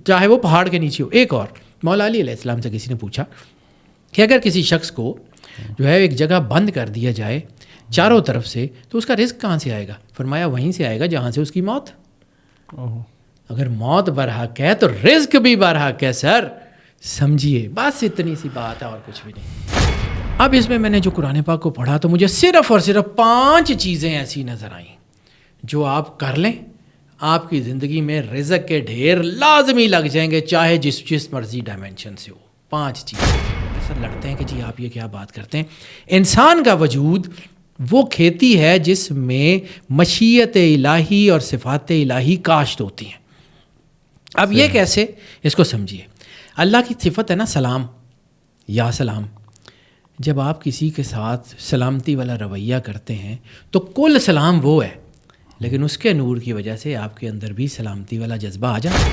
چاہے وہ پہاڑ کے نیچے ہو. ایک اور مولا علی علیہ السلام سے کسی نے پوچھا کہ اگر کسی شخص کو جو ہے ایک جگہ بند کر دیا جائے چاروں طرف سے تو اس کا رزق کہاں سے آئے گا؟ فرمایا وہیں سے آئے گا جہاں سے اس کی موت. اگر موت برحق ہے تو رزق بھی برحق ہے سر. سمجھیے بس اتنی سی بات ہے اور کچھ بھی نہیں. اب اس میں نے جو قرآن پاک کو پڑھا تو مجھے صرف اور صرف 5 چیزیں ایسی نظر آئیں جو آپ کر لیں آپ کی زندگی میں رزق کے ڈھیر لازمی لگ جائیں گے، چاہے جس مرضی ڈائمینشن سے ہو. 5 چیزیں. ایسا لڑتے ہیں کہ جی آپ یہ کیا بات کرتے ہیں. انسان کا وجود وہ کھیتی ہے جس میں مشیت الہی اور صفات الہی کاشت ہوتی ہیں. اب یہ کیسے؟ اس کو سمجھیے. اللہ کی صفت ہے نا سلام یا سلام. جب آپ کسی کے ساتھ سلامتی والا رویہ کرتے ہیں تو کل سلام وہ ہے، لیکن اس کے نور کی وجہ سے آپ کے اندر بھی سلامتی والا جذبہ آ جائے.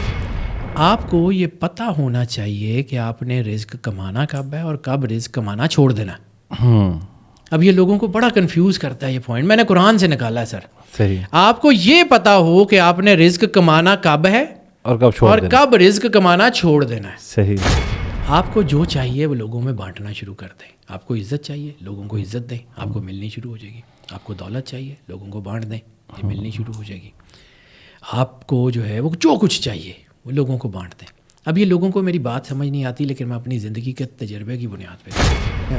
آپ کو یہ پتہ ہونا چاہیے کہ آپ نے رزق کمانا کب ہے اور کب رزق کمانا چھوڑ دینا. اب یہ لوگوں کو بڑا کنفیوز کرتا ہے یہ پوائنٹ. میں نے قرآن سے نکالا ہے سر. صحیح. آپ کو یہ پتہ ہو کہ آپ نے رزق کمانا کب ہے اور کب رزق کمانا چھوڑ دینا ہے. صحیح. آپ کو جو چاہیے وہ لوگوں میں بانٹنا شروع کر دیں. آپ کو عزت چاہیے لوگوں کو عزت دیں، آپ کو ملنی شروع ہو جائے گی. آپ کو دولت چاہیے لوگوں کو بانٹ دیں، یہ ملنی شروع ہو جائے گی. آپ کو جو ہے وہ جو کچھ چاہیے وہ لوگوں کو بانٹ دیں. اب یہ لوگوں کو میری بات سمجھ نہیں آتی، لیکن میں اپنی زندگی کے تجربے کی بنیاد پہ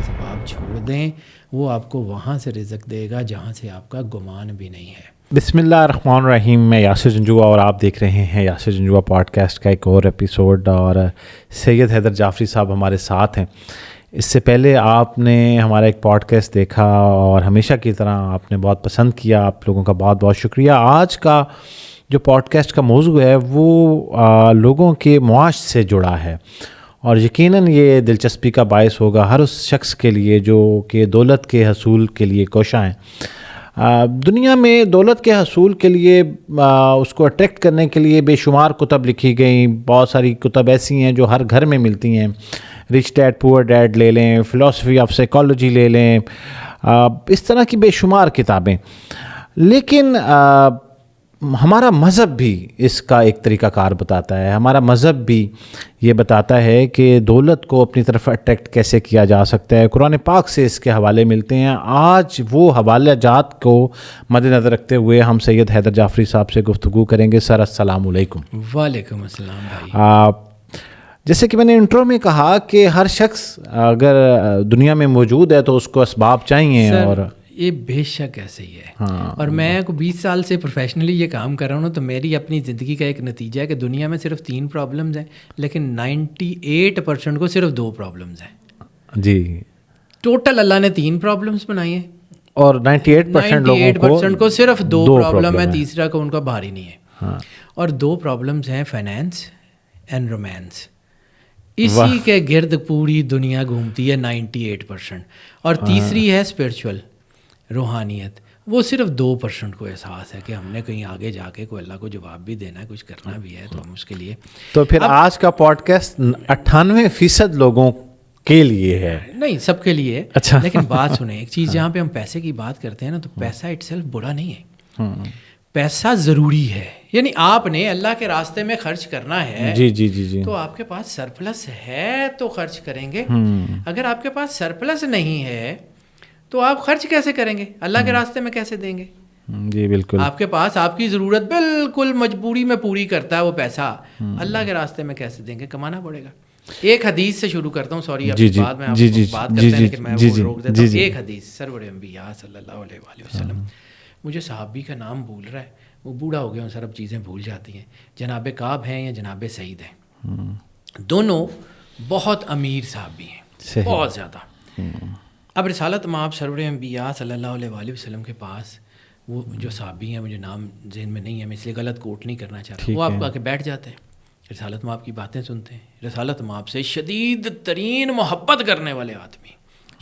سب آپ چھوڑ دیں، وہ آپ کو وہاں سے رزق دے گا جہاں سے آپ کا گمان بھی نہیں ہے. بسم اللہ الرحمن الرحیم. میں یاسر جنجوعہ اور آپ دیکھ رہے ہیں یاسر جنجوعہ پوڈ کاسٹ کا ایک اور ایپیسوڈ، اور سید حیدر جعفری صاحب ہمارے ساتھ ہیں. اس سے پہلے آپ نے ہمارا ایک پوڈ کاسٹ دیکھا اور ہمیشہ کی طرح آپ نے بہت پسند کیا. آپ لوگوں کا بہت بہت شکریہ. آج کا جو پوڈ کاسٹ کا موضوع ہے وہ لوگوں کے معاش سے جڑا ہے، اور یقیناً یہ دلچسپی کا باعث ہوگا ہر اس شخص کے لیے جو کہ دولت کے حصول کے لیے کوشاں ہیں. دنیا میں دولت کے حصول کے لیے اس کو اٹریکٹ کرنے کے لیے بے شمار کتب لکھی گئیں. بہت ساری کتب ایسی ہیں جو ہر گھر میں ملتی ہیں. رچ ڈیڈ پور ڈیڈ لے لیں، فلاسفی آف سائیکالوجی لے لیں، اس طرح کی بے شمار کتابیں. لیکن ہمارا مذہب بھی اس کا ایک طریقہ کار بتاتا ہے. ہمارا مذہب بھی یہ بتاتا ہے کہ دولت کو اپنی طرف اٹریکٹ کیسے کیا جا سکتا ہے. قرآن پاک سے اس کے حوالے ملتے ہیں. آج وہ حوالہ جات کو مد نظر رکھتے ہوئے ہم سید حیدر جعفری صاحب سے گفتگو کریں گے. سر السلام علیکم. وعلیکم السلام بھائی. جیسے کہ میں نے انٹرو میں کہا کہ ہر شخص اگر دنیا میں موجود ہے تو اس کو اسباب چاہیے. اور یہ بے شک ایسے ہی ہے. اور میں 20 سال سے پروفیشنلی یہ کام کر رہا ہوں، تو میری اپنی زندگی کا ایک نتیجہ ہے کہ دنیا میں صرف 3 پرابلمز ہیں، لیکن 98% کو صرف 2 پرابلمز ہیں. جی. ٹوٹل اللہ نے 3 پرابلمز بنائی ہیں اور 98% کو صرف 2 پرابلم ہے، تیسرا کو ان کا بھاری نہیں ہے. اور 2 پرابلمز ہیں فائنینس اینڈ رومانس. اسی کے گرد پوری دنیا گھومتی ہے 98%. اور تیسری ہے اسپرچول، روحانیت. وہ صرف 2% کو احساس ہے کہ ہم نے کہیں آگے جا کے کوئی اللہ کو جواب بھی دینا ہے، کچھ کرنا بھی ہے، تو ہم اس کے لیے. تو پھر آج کا پوڈ کاسٹ 98% لوگوں کے لیے ہے. نہیں، سب کے لیے. اچھا. لیکن بات سنیں ایک چیز، جہاں پہ ہم پیسے کی بات کرتے ہیں نا، تو پیسہ اٹ سیلف برا نہیں ہے. پیسہ ضروری ہے، یعنی آپ نے اللہ کے راستے میں خرچ کرنا ہے. جی جی جی جی. تو آپ کے پاس سرپلس ہے تو خرچ کریں گے. اگر آپ کے پاس سرپلس نہیں ہے تو آپ خرچ کیسے کریں گے؟ اللہ کے راستے میں کیسے دیں گے؟ جی بالکل. آپ کے پاس آپ کی ضرورت بالکل مجبوری میں پوری کرتا ہے وہ پیسہ، اللہ کے راستے میں کیسے دیں گے؟ کمانا پڑے گا. ایک حدیث سے شروع کرتا ہوں، سوری اب بعد میں آپ کو بات کرتے ہیں، لیکن میں وہ روک دیتا ہوں. ایک حدیث سرور انبیاء صلی اللہ علیہ وآلہ وسلم، مجھے صحابی کا نام بھول رہا ہے، وہ بوڑھا ہو گیا ہوں، سر اب چیزیں بھول جاتی ہیں. جناب کعب ہیں یا جناب سعید ہیں، دونوں بہت امیر صحابی ہیں، بہت زیادہ. اب رسالت مآب سرور انبیاء صلی اللہ علیہ وآلہ وسلم کے پاس وہ جو صحابی ہیں، مجھے نام ذہن میں نہیں ہے، میں اس لیے غلط کوٹ نہیں کرنا چاہتا، وہ آپ کو آ کے بیٹھ جاتے ہیں، رسالت مآب کی باتیں سنتے ہیں. رسالت مآب سے شدید ترین محبت کرنے والے آدمی،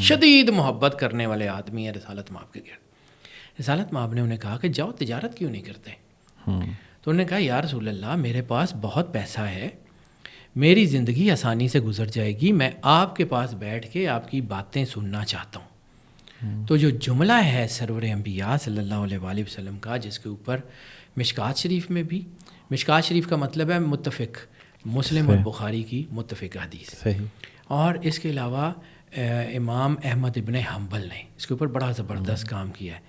شدید محبت کرنے والے آدمی ہیں رسالت مآب کے گرد. رسالت مآب نے انہیں کہا کہ جاؤ تجارت کیوں نہیں کرتے؟ تو انہوں نے کہا یا رسول اللہ میرے پاس بہت پیسہ ہے، میری زندگی آسانی سے گزر جائے گی، میں آپ کے پاس بیٹھ کے آپ کی باتیں سننا چاہتا ہوں. تو جو جملہ ہے سرور انبیاء صلی اللہ علیہ وآلہ وسلم کا، جس کے اوپر مشکات شریف میں بھی، مشکات شریف کا مطلب ہے متفق، مسلم اور بخاری کی متفق حدیث. صحیح. اور اس کے علاوہ امام احمد ابن حنبل نے اس کے اوپر بڑا زبردست کام کیا ہے.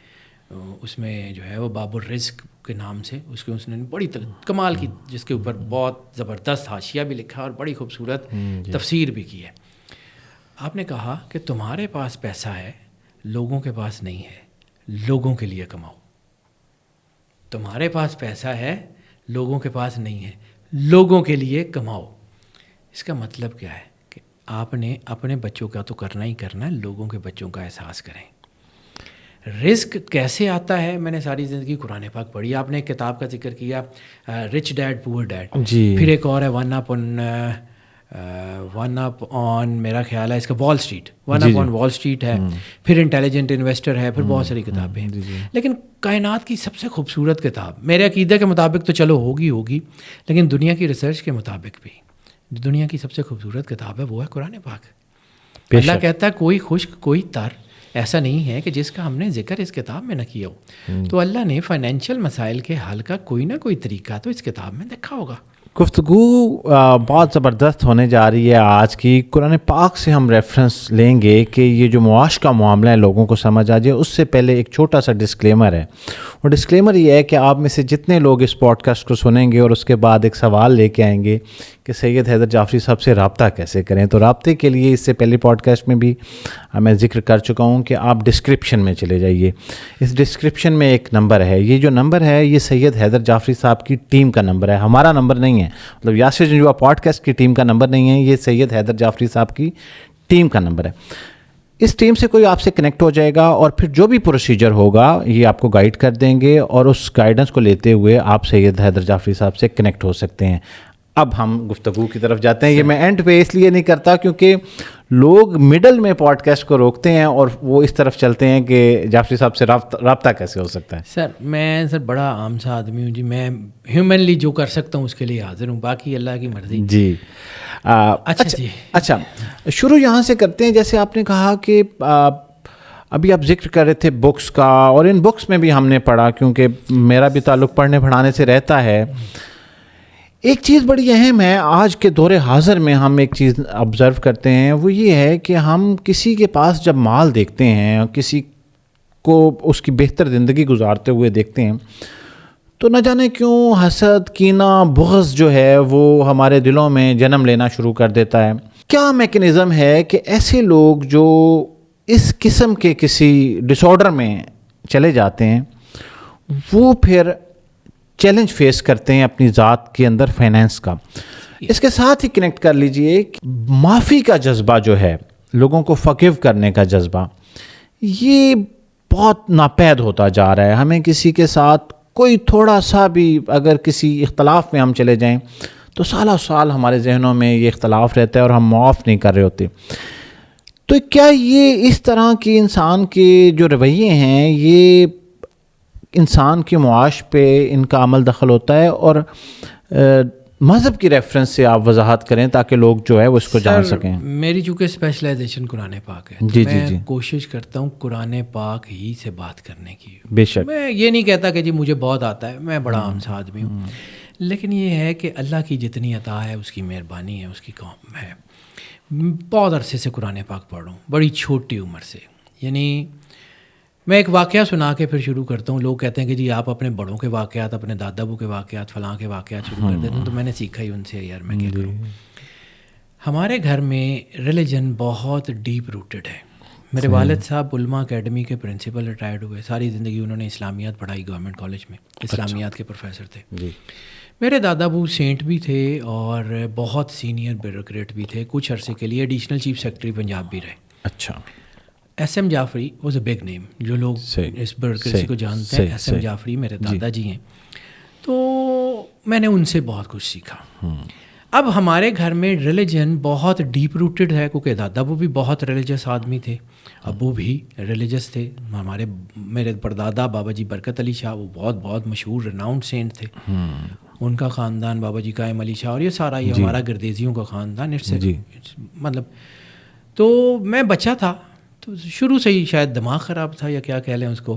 اس میں جو ہے وہ باب الرزق کے نام سے اس نے بڑی کمال کی، جس کے اوپر بہت زبردست حاشیہ بھی لکھا اور بڑی خوبصورت تفسیر بھی کی ہے. آپ نے کہا کہ تمہارے پاس پیسہ ہے، لوگوں کے پاس نہیں ہے، لوگوں کے لیے کماؤ. تمہارے پاس پیسہ ہے، لوگوں کے پاس نہیں ہے، لوگوں کے لیے کماؤ. اس کا مطلب کیا ہے کہ آپ نے اپنے بچوں کا تو کرنا ہی کرنا ہے، لوگوں کے بچوں کا احساس کریں. رزق کیسے آتا ہے؟ میں نے ساری زندگی قرآن پاک پڑھی. آپ نے ایک کتاب کا ذکر کیا، رچ ڈیڈ پور ڈیڈ. پھر ایک اور ہے ون اپ آن میرا خیال ہے اس کا وال اسٹریٹ، ون اپ آن وال اسٹریٹ ہے. پھر انٹیلیجنٹ انویسٹر ہے. پھر بہت ساری کتابیں ہیں. لیکن کائنات کی سب سے خوبصورت کتاب میرے عقیدہ کے مطابق تو چلو ہوگی، لیکن دنیا کی ریسرچ کے مطابق بھی دنیا کی سب سے خوبصورت کتاب ہے وہ ہے قرآن پاک. اللہ کہتا ہے کوئی خشک کوئی تر ایسا نہیں ہے کہ جس کا ہم نے ذکر اس کتاب میں نہ کیا ہو. تو اللہ نے فائنینشیل مسائل کے حل کا کوئی نہ کوئی طریقہ تو اس کتاب میں دیکھا ہوگا. گفتگو بہت زبردست ہونے جا رہی ہے آج کی. قرآن پاک سے ہم ریفرنس لیں گے کہ یہ جو معاش کا معاملہ ہے لوگوں کو سمجھ آ جائے. اس سے پہلے ایک چھوٹا سا ڈسکلیمر ہے، اور ڈسکلیمر یہ ہے کہ آپ میں سے جتنے لوگ اس پوڈ کاسٹ کو سنیں گے اور اس کے بعد ایک سوال لے کے آئیں گے کہ سید حیدر جعفری صاحب سے رابطہ کیسے کریں، تو رابطے کے لیے اس سے پہلے پوڈ کاسٹ میں بھی میں ذکر کر چکا ہوں کہ آپ ڈسکرپشن میں چلے جائیے. اس ڈسکرپشن میں ایک نمبر ہے. یہ جو نمبر ہے یہ سید حیدر جعفری صاحب کی ٹیم کا نمبر ہے، ہمارا نمبر نہیں ہے. مطلب یاسر جنجوعہ پوڈ کاسٹ کی ٹیم کا نمبر نہیں ہے، یہ سید حیدر جعفری صاحب کی ٹیم کا نمبر ہے. اس ٹیم سے کوئی آپ سے کنیکٹ ہو جائے گا اور پھر جو بھی پروسیجر ہوگا یہ آپ کو گائیڈ کر دیں گے، اور اس گائیڈنس کو لیتے ہوئے آپ سید حیدر جعفری صاحب سے کنیکٹ ہو سکتے ہیں. اب ہم گفتگو کی طرف جاتے ہیں. یہ میں اینڈ پہ اس لیے نہیں کرتا کیونکہ لوگ مڈل میں پوڈ کاسٹ کو روکتے ہیں اور وہ اس طرف چلتے ہیں کہ جعفری صاحب سے رابطہ کیسے ہو سکتا ہے. سر بڑا عام سا آدمی ہوں جی، میں ہیومنلی جو کر سکتا ہوں اس کے لیے حاضر ہوں، باقی اللہ کی مرضی. جی اچھا شروع یہاں سے کرتے ہیں. جیسے آپ نے کہا کہ ابھی آپ ذکر کر رہے تھے بکس کا، اور ان بکس میں بھی ہم نے پڑھا کیونکہ میرا بھی تعلق پڑھنے پڑھانے سے رہتا ہے. ایک چیز بڑی اہم ہے آج کے دور حاضر میں، ہم ایک چیز آبزرو کرتے ہیں، وہ یہ ہے کہ ہم کسی کے پاس جب مال دیکھتے ہیں، کسی کو اس کی بہتر زندگی گزارتے ہوئے دیکھتے ہیں، تو نہ جانے کیوں حسد، کینہ، بغض جو ہے وہ ہمارے دلوں میں جنم لینا شروع کر دیتا ہے. کیا میکنزم ہے کہ ایسے لوگ جو اس قسم کے کسی ڈس آرڈر میں چلے جاتے ہیں وہ پھر چیلنج فیس کرتے ہیں اپنی ذات کے اندر فائنینس کا؟ اس کے ساتھ ہی کنیکٹ کر لیجئے کہ معافی کا جذبہ جو ہے، لوگوں کو فگیو کرنے کا جذبہ، یہ بہت ناپید ہوتا جا رہا ہے. ہمیں کسی کے ساتھ کوئی تھوڑا سا بھی اگر کسی اختلاف میں ہم چلے جائیں تو سالہ سال ہمارے ذہنوں میں یہ اختلاف رہتا ہے اور ہم معاف نہیں کر رہے ہوتے. تو کیا یہ اس طرح کے انسان کے جو رویے ہیں یہ انسان کے معاش پہ ان کا عمل دخل ہوتا ہے؟ اور مذہب کی ریفرنس سے آپ وضاحت کریں تاکہ لوگ جو ہے وہ اس کو جان سکیں. میری چونکہ اسپیشلائزیشن قرآن پاک ہے، جی میں کوشش کرتا ہوں قرآن پاک ہی سے بات کرنے کی. بے شک میں یہ نہیں کہتا کہ جی مجھے بہت آتا ہے، میں بڑا عام سا آدمی ہوں، لیکن یہ ہے کہ اللہ کی جتنی عطا ہے، اس کی مہربانی ہے، اس کی کام ہے. بہت عرصے سے قرآن پاک پڑھ رہا ہوں، بڑی چھوٹی عمر سے. یعنی میں ایک واقعہ سنا کے پھر شروع کرتا ہوں. لوگ کہتے ہیں کہ جی آپ اپنے بڑوں کے واقعات، اپنے دادا ابو کے واقعات، فلاں کے واقعات شروع کر دیتے ہیں. تو میں نے سیکھا ہی ان سے، یار میں کیا کروں. ہمارے گھر میں ریلیجن بہت ڈیپ روٹڈ ہے. میرے والد صاحب علماء اکیڈمی کے پرنسپل ریٹائرڈ ہوئے، ساری زندگی انہوں نے اسلامیات پڑھائی گورنمنٹ کالج میں، اسلامیات کے پروفیسر تھے. میرے دادا ابو سینٹ بھی تھے اور بہت سینئر بیوروکریٹ بھی تھے، کچھ عرصے کے لیے ایڈیشنل چیف سیکرٹری پنجاب بھی رہے. اچھا. S M Jafri was a big name, جو لوگ اس بیوروکریسی کو جانتے ہیں. ایس ایم جعفری میرے دادا جی ہیں. تو میں نے ان سے بہت کچھ سیکھا. اب ہمارے گھر میں ریلیجن بہت ڈیپ روٹڈ ہے کیونکہ دادا ابو بھی بہت ریلیجس آدمی تھے، ابو بھی ریلیجس تھے. میرے پردادا بابا جی برکت علی شاہ، وہ بہت مشہور ریناؤنڈ سینٹ تھے. ان کا خاندان بابا جی قائم علی شاہ، اور یہ سارا یہ ہمارا گردیزیوں کا خاندان. مطلب تو میں بچہ تھا تو شروع سے ہی شاید دماغ خراب تھا یا کیا کہہ لیں اس کو.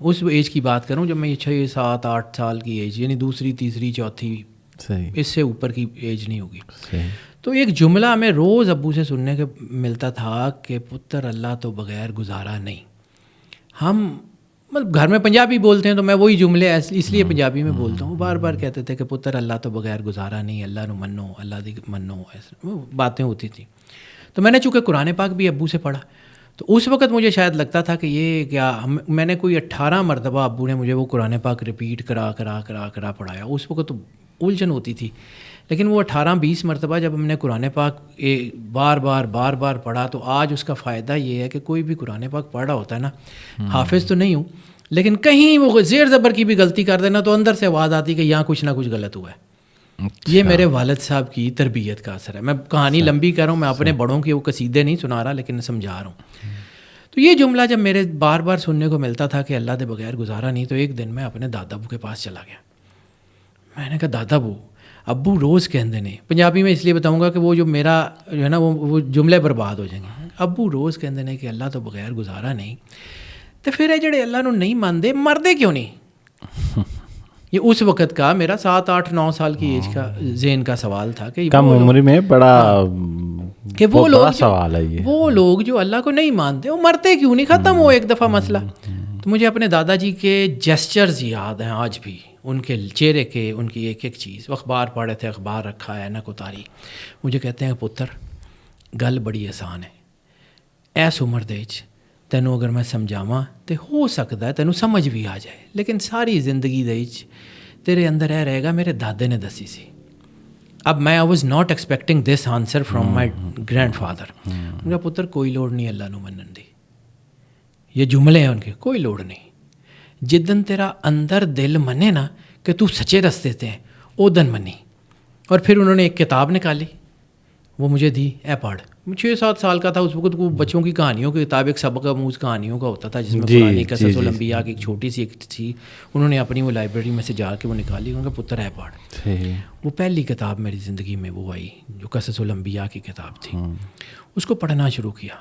اس ایج کی بات کروں جب میں 6 7 8 سال کی ایج, یعنی دوسری تیسری چوتھی, صحیح, اس سے اوپر کی ایج نہیں ہوگی. صحیح. تو ایک جملہ ہمیں روز ابو سے سننے کے ملتا تھا کہ پتر اللہ تو بغیر گزارا نہیں. ہم مطلب گھر میں پنجابی بولتے ہیں تو میں وہی جملے اس لیے پنجابی میں بولتا ہوں, بار بار کہتے تھے کہ پتر اللہ تو بغیر گزارا نہیں, اللہ نو منو, اللہ دی منو, ایسے باتیں ہوتی تھیں. تو میں نے چونکہ قرآن پاک بھی ابو سے پڑھا تو اس وقت مجھے شاید لگتا تھا کہ یہ کیا, میں نے کوئی 18 مرتبہ ابو نے مجھے وہ قرآن پاک ریپیٹ کرا پڑھایا. اس وقت تو الجھن ہوتی تھی, لیکن وہ 18-20 مرتبہ جب ہم نے قرآن پاک بار بار پڑھا تو آج اس کا فائدہ یہ ہے کہ کوئی بھی قرآن پاک پڑھا ہوتا ہے نا, حافظ تو نہیں ہوں لیکن کہیں وہ زیر زبر کی بھی غلطی کر دینا تو اندر سے آواز آتی کہ یہاں کچھ نہ کچھ غلط ہوا ہے. یہ میرے والد صاحب کی تربیت کا اثر ہے. میں کہانی لمبی کر رہا ہوں, میں اپنے بڑوں کے وہ قصیدے نہیں سنا رہا لیکن سمجھا رہا ہوں. تو یہ جملہ جب میرے بار بار سننے کو ملتا تھا کہ اللہ دے بغیر گزارا نہیں, تو ایک دن میں اپنے دادا ابو کے پاس چلا گیا. میں نے کہا دادا ابو روز کہندے نے, پنجابی میں اس لیے بتاؤں گا کہ وہ جو میرا جو ہے نا وہ جملے برباد ہو جائیں گے. ابو روز کہندے نے کہ اللہ تو بغیر گزارا نہیں, تو پھر یہ جڑے اللہ نو نہیں مانتے مردے کیوں نہیں؟ یہ اس وقت کا میرا 7 8 9 سال کی ایج کا ذہن کا سوال تھا کہ کم عمر میں بڑا کہ وہ لوگ سوال ہے یہ, وہ لوگ جو اللہ کو نہیں مانتے وہ مرتے کیوں نہیں, ختم ہو ایک دفعہ مسئلہ. تو مجھے اپنے دادا جی کے جیسچرز یاد ہیں آج بھی, ان کے چہرے کے, ان کی ایک ایک چیز. وہ اخبار پڑھے تھے, اخبار رکھا ہے نہ اتاری, مجھے کہتے ہیں پتر گل بڑی آسان ہے, ایس عمر دے تینوں اگر میں سمجھاواں تو ہو سکتا ہے تینوں سمجھ بھی آ جائے, لیکن ساری زندگی دے تیرے اندر یہ رہے گا میرے دادے نے دسی سی. اب میں I was not expecting this answer from my grand father. میرا پتر کوئی لوڑ نہیں اللہ نو منن دی, یہ جملے ہیں ان کے, کوئی لوڑ نہیں. جدن تیرا اندر دل منے نا کہ تو سچے رستے تے ہیں او دن منی. اور پھر انہوں نے ایک کتاب نکالی, وہ مجھے دی, اے پڑھ. 6 7 سال کا تھا اس وقت. وہ بچوں کی کہانیوں کی کتاب, ایک سبق آموز کہانیوں کا ہوتا تھا جس میں قرآن قصص الانبیاء کی ایک چھوٹی سی ایک تھی. انہوں نے اپنی وہ لائبریری میں سے جا کے وہ نکالی, ان کا پتر ہے پڑھ. وہ پہلی کتاب میری زندگی میں وہ آئی جو قصص الانبیاء کی کتاب تھی. اس کو پڑھنا شروع کیا.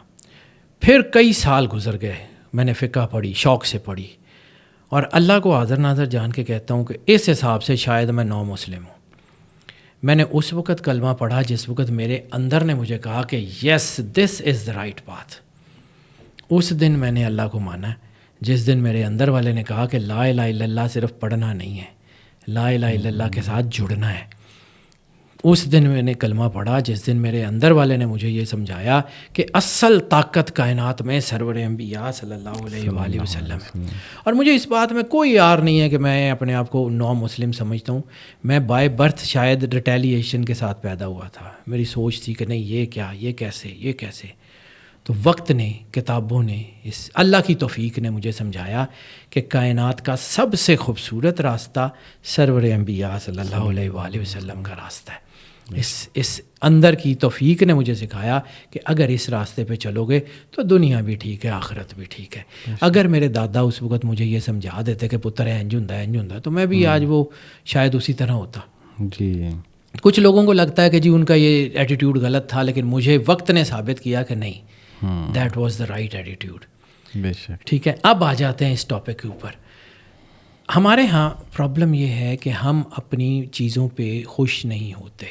پھر کئی سال گزر گئے, میں نے فقہ پڑھی, شوق سے پڑھی, اور اللہ کو حاضر ناظر جان کے کہتا ہوں کہ اس حساب سے شاید میں نو مسلم ہوں. میں نے اس وقت کلمہ پڑھا جس وقت میرے اندر نے مجھے کہا کہ یس دس از دا رائٹ پاتھ. اس دن میں نے اللہ کو مانا جس دن میرے اندر والے نے کہا کہ لا الہ الا اللہ صرف پڑھنا نہیں ہے, لا الہ الا اللہ کے ساتھ جڑنا ہے. اس دن میں نے کلمہ پڑھا جس دن میرے اندر والے نے مجھے یہ سمجھایا کہ اصل طاقت کائنات میں سرور انبیاء صلی اللہ علیہ وآلہ وسلم ہے. اور مجھے اس بات میں کوئی یار نہیں ہے کہ میں اپنے آپ کو نو مسلم سمجھتا ہوں. میں بائی برتھ شاید ریٹیلیشن کے ساتھ پیدا ہوا تھا. میری سوچ تھی کہ نہیں یہ کیا, یہ کیسے. تو وقت نے, کتابوں نے, اس اللہ کی توفیق نے مجھے سمجھایا کہ کائنات کا سب سے خوبصورت راستہ سرور انبیاء صلی اللہ علیہ وآلہ وسلم کا راستہ ہے. اس اندر کی توفیق نے مجھے سکھایا کہ اگر اس راستے پہ چلو گے تو دنیا بھی ٹھیک ہے, آخرت بھی ٹھیک ہے. اگر میرے دادا اس وقت مجھے یہ سمجھا دیتے کہ پتر انج ہوندا ہے تو میں بھی آج وہ شاید اسی طرح ہوتا. جی, کچھ لوگوں کو لگتا ہے کہ جی ان کا یہ ایٹیٹیوڈ غلط تھا, لیکن مجھے وقت نے ثابت کیا کہ نہیں, that was the right attitude. بے شک. ٹھیک ہے, اب آ جاتے ہیں اس ٹاپک کے اوپر. ہمارے ہاں پرابلم یہ ہے کہ ہم اپنی چیزوں پہ خوش نہیں ہوتے.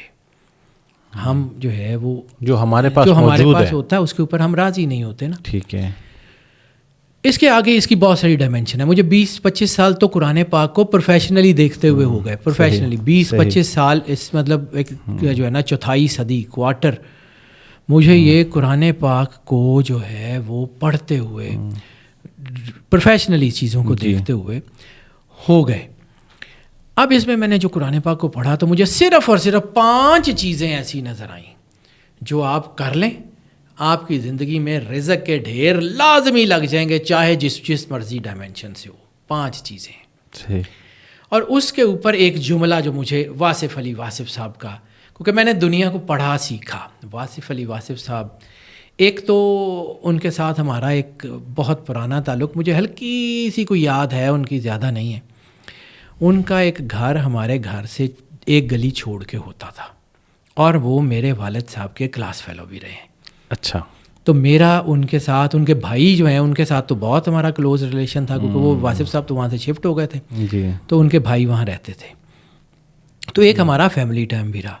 ہم جو ہے وہ جو ہمارے پاس ہوتا ہے اس کے اوپر ہم راضی نہیں ہوتے نا. ٹھیک ہے. اس کے آگے اس کی بہت ساری ڈائمینشن ہے. مجھے 20-25 سال تو قرآن پاک کو پروفیشنلی دیکھتے ہوئے ہو گئے. پروفیشنلی 20-25 سال, اس مطلب ایک جو ہے نا چوتھائی صدی, کوارٹر, مجھے یہ قرآن پاک کو جو ہے وہ پڑھتے ہوئے, پروفیشنلی چیزوں کو دیکھتے ہوئے ہو گئے. اب اس میں نے جو قرآن پاک کو پڑھا تو مجھے صرف اور صرف 5 چیزیں ایسی نظر آئیں جو آپ کر لیں آپ کی زندگی میں رزق کے ڈھیر لازمی لگ جائیں گے, چاہے جس مرضی ڈائمینشن سے ہو. 5 چیزیں. اور اس کے اوپر ایک جملہ جو مجھے واصف علی واصف صاحب کا, کیونکہ میں نے دنیا کو پڑھا سیکھا. واصف علی واصف صاحب, ایک تو ان کے ساتھ ہمارا ایک بہت پرانا تعلق, مجھے ہلکی سی کوئی یاد ہے, ان کی زیادہ نہیں ہے. ان کا ایک گھر ہمارے گھر سے ایک گلی چھوڑ کے ہوتا تھا, اور وہ میرے والد صاحب کے کلاس فیلو بھی رہے ہیں. اچھا. تو میرا ان کے ساتھ، ان کے بھائی جو ہیں ان کے ساتھ تو بہت ہمارا کلوز ریلیشن تھا، کیونکہ وہ واصف صاحب تو وہاں سے شفٹ ہو گئے تھے جی، تو ان کے بھائی وہاں رہتے تھے، تو ایک ہمارا فیملی ٹائم بھی رہا.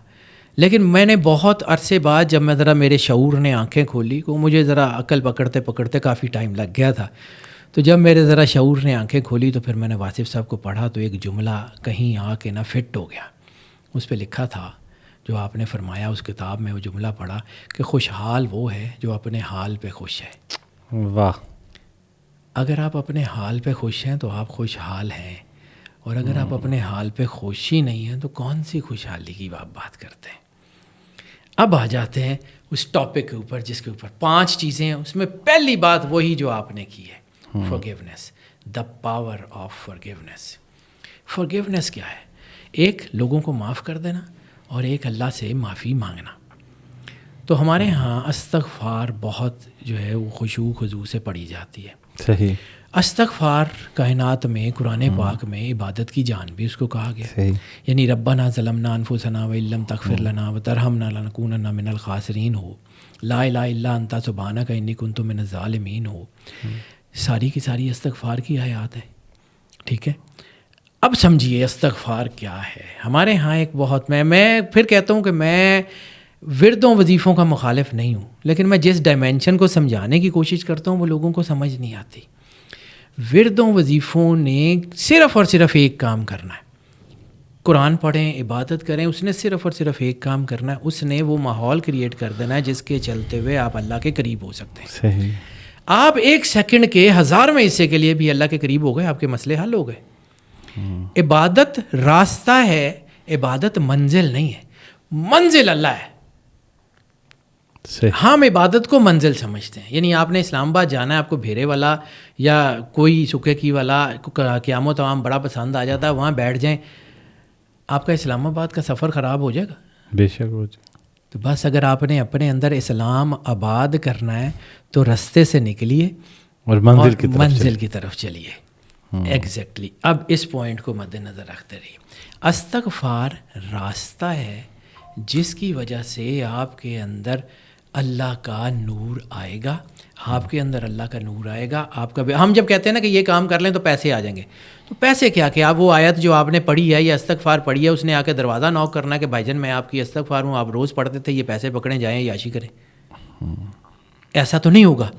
لیکن میں نے بہت عرصے بعد جب میں ذرا میرے شعور نے آنکھیں کھولی، کو مجھے ذرا عقل پکڑتے پکڑتے کافی ٹائم لگ گیا تھا، تو جب میرے ذرا شعور نے آنکھیں کھولی تو پھر میں نے واصف صاحب کو پڑھا تو ایک جملہ کہیں آ کے نا فٹ ہو گیا. اس پہ لکھا تھا جو آپ نے فرمایا اس کتاب میں، وہ جملہ پڑھا کہ خوشحال وہ ہے جو اپنے حال پہ خوش ہے. واہ. اگر آپ اپنے حال پہ خوش ہیں تو آپ خوشحال ہیں، اور اگر آپ اپنے حال پہ خوش ہی نہیں ہیں تو کون سی خوشحالی کی آپ بات کرتے ہیں. اب آ جاتے ہیں اس ٹاپک کے اوپر جس کے اوپر 5 چیزیں ہیں. اس میں پہلی بات وہی جو آپ نے کی ہے، forgiveness, the power of forgiveness. forgiveness کیا ہے؟ ایک لوگوں کو معاف کر دینا اور ایک اللہ سے معافی مانگنا. تو ہمارے ہاں استغفار بہت جو ہے وہ خشوع خضوع سے پڑھی جاتی ہے. صحیح. استغفار کائنات میں قرآن پاک میں عبادت کی جان بھی اس کو کہا گیا. صحیح. یعنی ربنا ظلمنا انفسنا وان لم تغفر لنا وترحمنا لنکونن من الخاسرین ہو، لا الہ الا انت سبحانک انی کنت من الظالمین ہو، ساری کی ساری استغفار کی آیات ہے. ٹھیک ہے، اب سمجھیے استغفار کیا ہے. ہمارے ہاں ایک بہت، میں پھر کہتا ہوں کہ میں وردوں وظیفوں کا مخالف نہیں ہوں، لیکن میں جس ڈائمینشن کو سمجھانے کی کوشش کرتا ہوں وہ لوگوں کو سمجھ نہیں آتی. وردوں وظیفوں نے صرف اور صرف ایک کام کرنا ہے، قرآن پڑھیں، عبادت کریں، اس نے صرف اور صرف ایک کام کرنا ہے، اس نے وہ ماحول کریٹ کر دینا ہے جس کے چلتے ہوئے آپ اللہ کے قریب ہو سکتے ہیں. صحیح. آپ 1 سیکنڈ کے 1000ویں حصے کے لیے بھی اللہ کے قریب ہو گئے، آپ کے مسئلے حل ہو گئے. عبادت راستہ ہے، عبادت منزل نہیں ہے. منزل اللہ ہے. ہم عبادت کو منزل سمجھتے ہیں. یعنی آپ نے اسلام آباد جانا ہے، آپ کو بھیرے والا یا کوئی سکے کی والا قیام و تمام بڑا پسند آ جاتا ہے، وہاں بیٹھ جائیں، آپ کا اسلام آباد کا سفر خراب ہو جائے گا. بے شک ہو جائے. تو بس اگر آپ نے اپنے اندر اسلام آباد کرنا ہے تو رستے سے نکلیے اور منزل کی طرف چلیے. ایگزیکٹلی. اب اس پوائنٹ کو مد نظر رکھتے رہیے. استغفار راستہ ہے جس کی وجہ سے آپ کے اندر اللہ کا نور آئے گا. آپ کے اندر اللہ کا نور آئے گا. آپ کا ہم جب کہتے ہیں نا کہ یہ کام کر لیں تو پیسے آ جائیں گے، تو پیسے کیا کہ آپ وہ آیت جو آپ نے پڑھی ہے یا استغفار پڑھی ہے، اس نے آ کے دروازہ نوک کرنا ہے کہ بھائی جان میں آپ کی استغفار ہوں، آپ روز پڑھتے تھے، یہ پیسے پکڑیں جائیں یاشی کریں. ایسا تو نہیں ہوگا.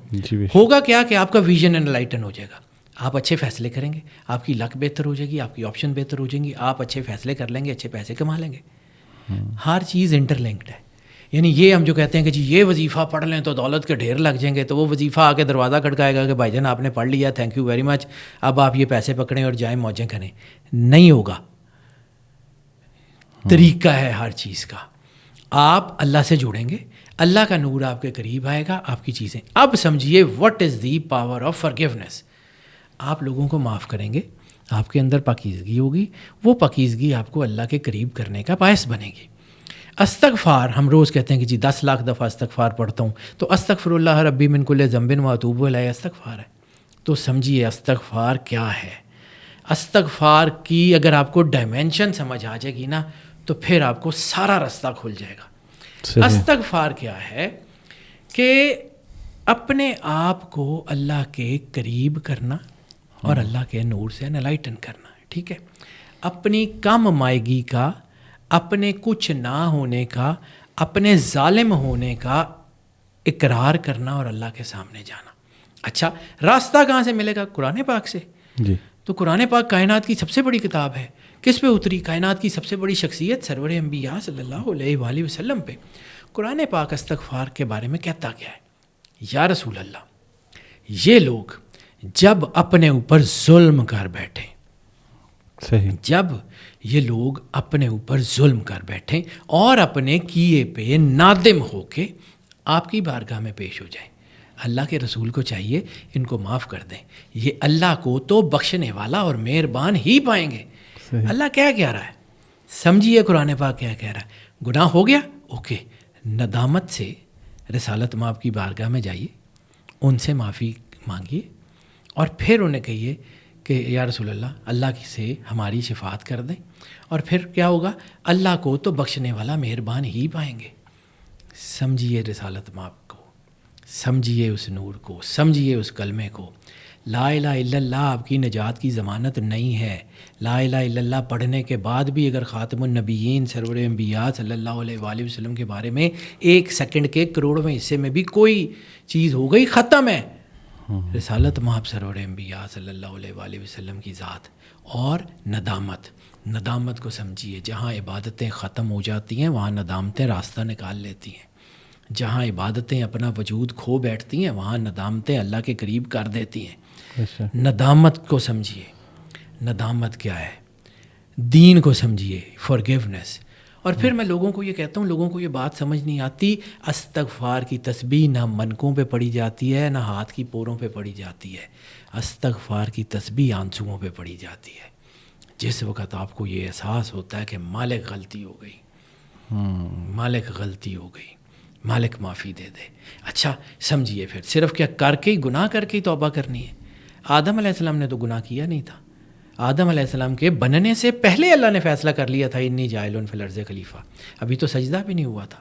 ہوگا کیا کہ آپ کا ویژن انلائٹن ہو جائے گا، آپ اچھے فیصلے کریں گے، آپ کی لک بہتر ہو جائے گی، آپ کی آپشن بہتر ہو جائیں گی، آپ اچھے فیصلے کر لیں گے، اچھے پیسے کما لیں گے. ہر چیز انٹر لنکڈ ہے. یعنی یہ ہم جو کہتے ہیں کہ جی یہ وظیفہ پڑھ لیں تو دولت کے ڈھیر لگ جائیں گے، تو وہ وظیفہ آ کے دروازہ کھٹکائے گا کہ بھائی جان آپ نے پڑھ لیا، تھینک یو ویری مچ، اب آپ یہ پیسے پکڑیں اور جائیں موجیں کریں. نہیں ہوگا. طریقہ ہے ہر چیز کا. آپ اللہ سے جڑیں گے، اللہ کا نور آپ کے قریب آئے گا، آپ کی چیزیں. اب سمجھیے what is the power of forgiveness. آپ لوگوں کو معاف کریں گے، آپ کے اندر پاکیزگی ہوگی، وہ پاکیزگی آپ کو اللہ کے قریب کرنے کا باعث بنے گی. استغفار ہم روز کہتے ہیں کہ جی 10 لاکھ دفعہ استغفار پڑھتا ہوں، تو استغفر اللہ ربی من کل ذنب و اتوب الیہ استغفار ہے. تو سمجھیے استغفار کیا ہے. استغفار کی اگر آپ کو ڈائمینشن سمجھ آ جائے گی نا تو پھر آپ کو سارا رستہ کھل جائے گا. استغفار کیا ہے کہ اپنے آپ کو اللہ کے قریب کرنا اور اللہ کے نور سے انلائٹن کرنا ہے. ٹھیک ہے. اپنی کم مائگی کا، اپنے کچھ نہ ہونے کا، اپنے ظالم ہونے کا اقرار کرنا اور اللہ کے سامنے جانا. اچھا راستہ کہاں سے ملے گا؟ قرآن پاک سے. جی. تو قرآن پاک کائنات کی سب سے بڑی کتاب ہے. کس پہ اتری؟ کائنات کی سب سے بڑی شخصیت سرور انبیاء صلی اللہ علیہ وآلہ وسلم پہ. قرآن پاک استغفار کے بارے میں کہتا کیا ہے؟ یا رسول اللہ، یہ لوگ جب اپنے اوپر ظلم کر بیٹھیں، صحیح، جب یہ لوگ اپنے اوپر ظلم کر بیٹھیں اور اپنے کیے پہ نادم ہو کے آپ کی بارگاہ میں پیش ہو جائیں، اللہ کے رسول کو چاہیے ان کو معاف کر دیں. یہ اللہ کو تو بخشنے والا اور مہربان ہی پائیں گے. اللہ کیا کہہ رہا ہے؟ سمجھیے قرآن پاک کیا کہہ رہا ہے. گناہ ہو گیا، اوکے، ندامت سے رسالت مآب کی بارگاہ میں جائیے، ان سے معافی مانگیے اور پھر انہیں کہیے کہ یا رسول اللہ، اللہ سے ہماری شفاعت کر دیں. اور پھر کیا ہوگا؟ اللہ کو تو بخشنے والا مہربان ہی پائیں گے. سمجھیے رسالت مآب کو، سمجھیے اس نور کو، سمجھیے اس کلمے کو. لا الہ الا اللہ آپ کی نجات کی ضمانت نہیں ہے. لا الہ الا اللہ پڑھنے کے بعد بھی اگر خاتم النبیین سرور انبیاء صلی اللہ علیہ وآلہ وسلم کے بارے میں 1 سیکنڈ کے کروڑویں حصے میں بھی کوئی چیز ہو گئی، ختم ہے. رسالت مآب سرور انبیاء صلی اللہ علیہ وآلہ وسلم کی ذات. اور ندامت کو سمجھیے. جہاں عبادتیں ختم ہو جاتی ہیں وہاں ندامتیں راستہ نکال لیتی ہیں. جہاں عبادتیں اپنا وجود کھو بیٹھتی ہیں وہاں ندامتیں اللہ کے قریب کر دیتی ہیں. ندامت کو سمجھیے. ندامت کیا ہے؟ دین کو سمجھیے، فارگیونیس. اور پھر میں لوگوں کو یہ کہتا ہوں، لوگوں کو یہ بات سمجھ نہیں آتی، استغفار کی تسبیح نہ منکوں پہ پڑھی جاتی ہے نہ ہاتھ کی پوروں پہ پڑھی جاتی ہے. استغفار کی تسبیح آنسوؤں پہ پڑھی جاتی ہے. جس وقت آپ کو یہ احساس ہوتا ہے کہ مالک غلطی ہو گئی، مالک غلطی ہو گئی، مالک معافی دے دے. اچھا سمجھیے، پھر صرف کیا کر کے ہی گناہ کر کے ہی توبہ کرنی ہے؟ آدم علیہ السلام نے تو گناہ کیا نہیں تھا. آدم علیہ السلام کے بننے سے پہلے اللہ نے فیصلہ کر لیا تھا انی جاعل فی الارض خلیفہ. ابھی تو سجدہ بھی نہیں ہوا تھا.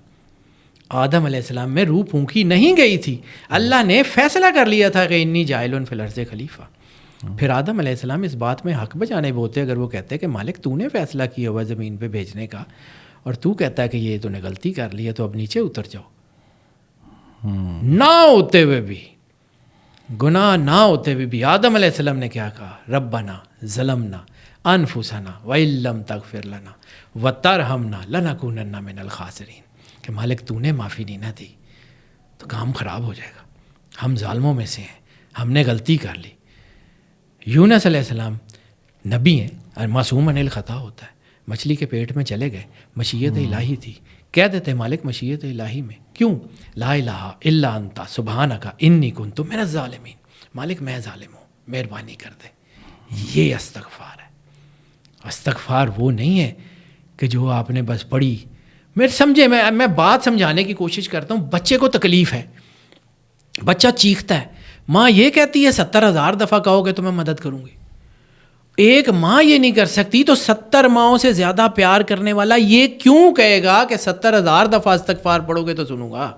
آدم علیہ السلام میں روح پھونکی نہیں گئی تھی. اللہ نے فیصلہ کر لیا تھا کہ انی جاعل فی الارض خلیفہ. پھر آدم علیہ السلام اس بات میں حق بجانب ہوتے اگر وہ کہتے کہ مالک تو نے فیصلہ کیا ہوا زمین پہ بھیجنے کا اور تو کہتا ہے کہ یہ تو نے غلطی کر لی ہے تو اب نیچے اتر جاؤ. نہ ہوتے ہوئے بھی، گناہ نہ ہوتے ہوئے بھی آدم علیہ السلام نے کیا کہا؟ ربنا ظلمنا انفسنا وان لم تغفر لنا وترحمنا لنکونن من الخاسرین. کہ مالک تو نے معافی نہیں نہ دی تو کام خراب ہو جائے گا، ہم ظالموں میں سے ہیں، ہم نے غلطی کر لی. یونس علیہ السلام نبی ہیں اور معصوم عن الخطا ہوتا ہے. مچھلی کے پیٹ میں چلے گئے، مشیت الہی تھی. کہہ دیتے مالک مشیت الہی میں کیوں؟ لا الہ الا انت سبحانک انی کنت من الظالمین. مالک میں ظالم ہوں، مہربانی کر دے. یہ استغفار ہے. استغفار وہ نہیں ہے کہ جو آپ نے بس پڑھی. میں سمجھے، میں بات سمجھانے کی کوشش کرتا ہوں. بچے کو تکلیف ہے، بچہ چیختا ہے، ماں یہ کہتی ہے 70,000 دفعہ کہو گے تو میں مدد کروں گی. ایک ماں یہ نہیں کر سکتی تو 70 ماؤں سے زیادہ پیار کرنے والا یہ کیوں کہے گا کہ 70,000 دفعہ استغفار پڑھو گے تو سنوں گا؟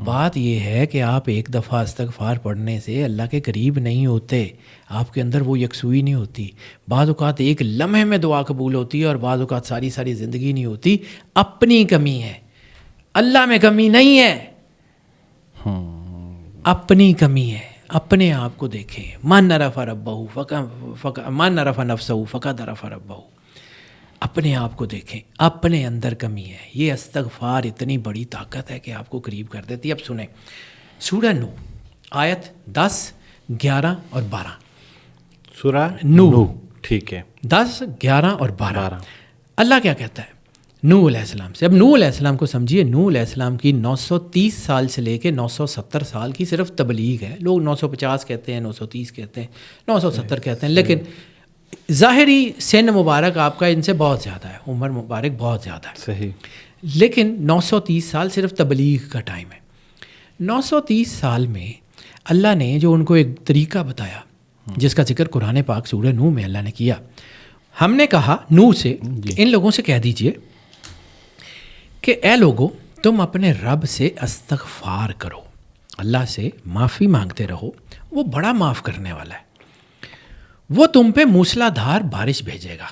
بات یہ ہے کہ آپ ایک دفعہ استغفار پڑھنے سے اللہ کے قریب نہیں ہوتے. آپ کے اندر وہ یکسوئی نہیں ہوتی. بعض اوقات ایک لمحے میں دعا قبول ہوتی ہے اور بعض اوقات ساری زندگی نہیں ہوتی. اپنی کمی ہے، اللہ میں کمی نہیں ہے. اپنی کمی ہے. اپنے آپ کو دیکھیں. من عرف ربہ من عرف نفسہ فقد عرف ربہ. اپنے آپ کو دیکھیں، اپنے اندر کمی ہے. یہ استغفار اتنی بڑی طاقت ہے کہ آپ کو قریب کر دیتی. اب سنیں سورہ نو آیت 10، 11 اور 12. سورہ نو، ٹھیک ہے، 10، 11 اور 12. اللہ کیا کہتا ہے نوح علیہ السلام سے؟ اب نوح علیہ السلام کو سمجھیے. نوح علیہ السلام کی 930 سال سے لے کے 970 سال کی صرف تبلیغ ہے. لوگ 950 کہتے ہیں، 930 کہتے ہیں، 970 کہتے ہیں، لیکن ظاہری سن مبارک آپ کا ان سے بہت زیادہ ہے، عمر مبارک بہت زیادہ ہے، صحیح. لیکن 930 سال صرف تبلیغ کا ٹائم ہے. 930 سال میں اللہ نے جو ان کو ایک طریقہ بتایا جس کا ذکر قرآن پاک سورہ نوح میں اللہ نے کیا. ہم نے کہا نوح سے ان لوگوں سے کہہ دیجئے کہ اے لوگو تم اپنے رب سے استغفار کرو، اللہ سے معافی مانگتے رہو، وہ بڑا معاف کرنے والا ہے. وہ تم پہ موسلا دھار بارش بھیجے گا،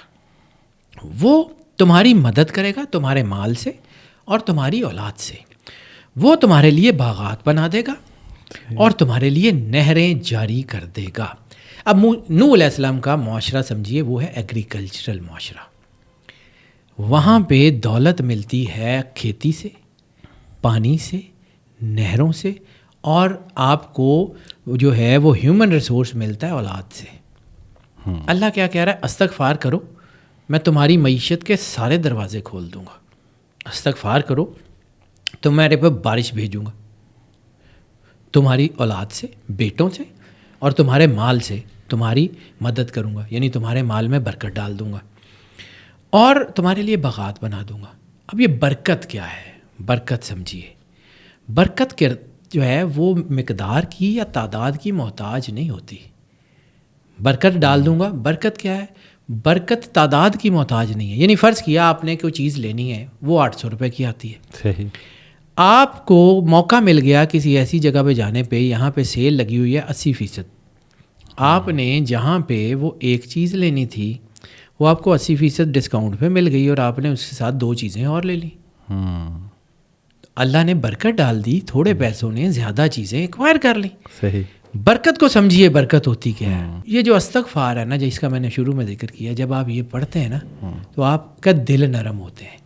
وہ تمہاری مدد کرے گا تمہارے مال سے اور تمہاری اولاد سے. وہ تمہارے لیے باغات بنا دے گا اور تمہارے لیے نہریں جاری کر دے گا. اب نوح علیہ السلام کا معاشرہ سمجھیے وہ ہے ایگریکلچرل معاشرہ. وہاں پہ دولت ملتی ہے کھیتی سے، پانی سے، نہروں سے، اور آپ کو جو ہے وہ ہیومن ریسورس ملتا ہے اولاد سے. اللہ کیا کہہ رہا ہے؟ استغفار کرو، میں تمہاری معیشت کے سارے دروازے کھول دوں گا. استغفار کرو تو میں میرے پہ بارش بھیجوں گا تمہاری اولاد سے، بیٹوں سے، اور تمہارے مال سے تمہاری مدد کروں گا، یعنی تمہارے مال میں برکت ڈال دوں گا اور تمہارے لیے باغات بنا دوں گا. اب یہ برکت کیا ہے؟ برکت سمجھیے. برکت کے جو ہے وہ مقدار کی یا تعداد کی محتاج نہیں ہوتی. برکت ڈال دوں گا، برکت کیا ہے؟ برکت تعداد کی محتاج نہیں ہے. یعنی فرض کیا آپ نے کوئی چیز لینی ہے، وہ 800 روپے کی آتی ہے. صحیح. آپ کو موقع مل گیا کسی ایسی جگہ پہ جانے پہ، یہاں پہ سیل لگی ہوئی ہے 80%، آپ نے جہاں پہ وہ ایک چیز لینی تھی وہ آپ کو 80% ڈسکاؤنٹ پہ مل گئی اور آپ نے اس کے ساتھ 2 چیزیں اور لے لیں۔ اللہ نے برکت ڈال دی، تھوڑے پیسوں نے زیادہ چیزیں ایکوائر کر لیں۔ صحیح۔ برکت کو سمجھیے، برکت ہوتی کیا ہے؟ یہ جو استغفار ہے نا، جس کا میں نے شروع میں ذکر کیا، جب آپ یہ پڑھتے ہیں نا تو آپ کا دل نرم ہوتے ہیں۔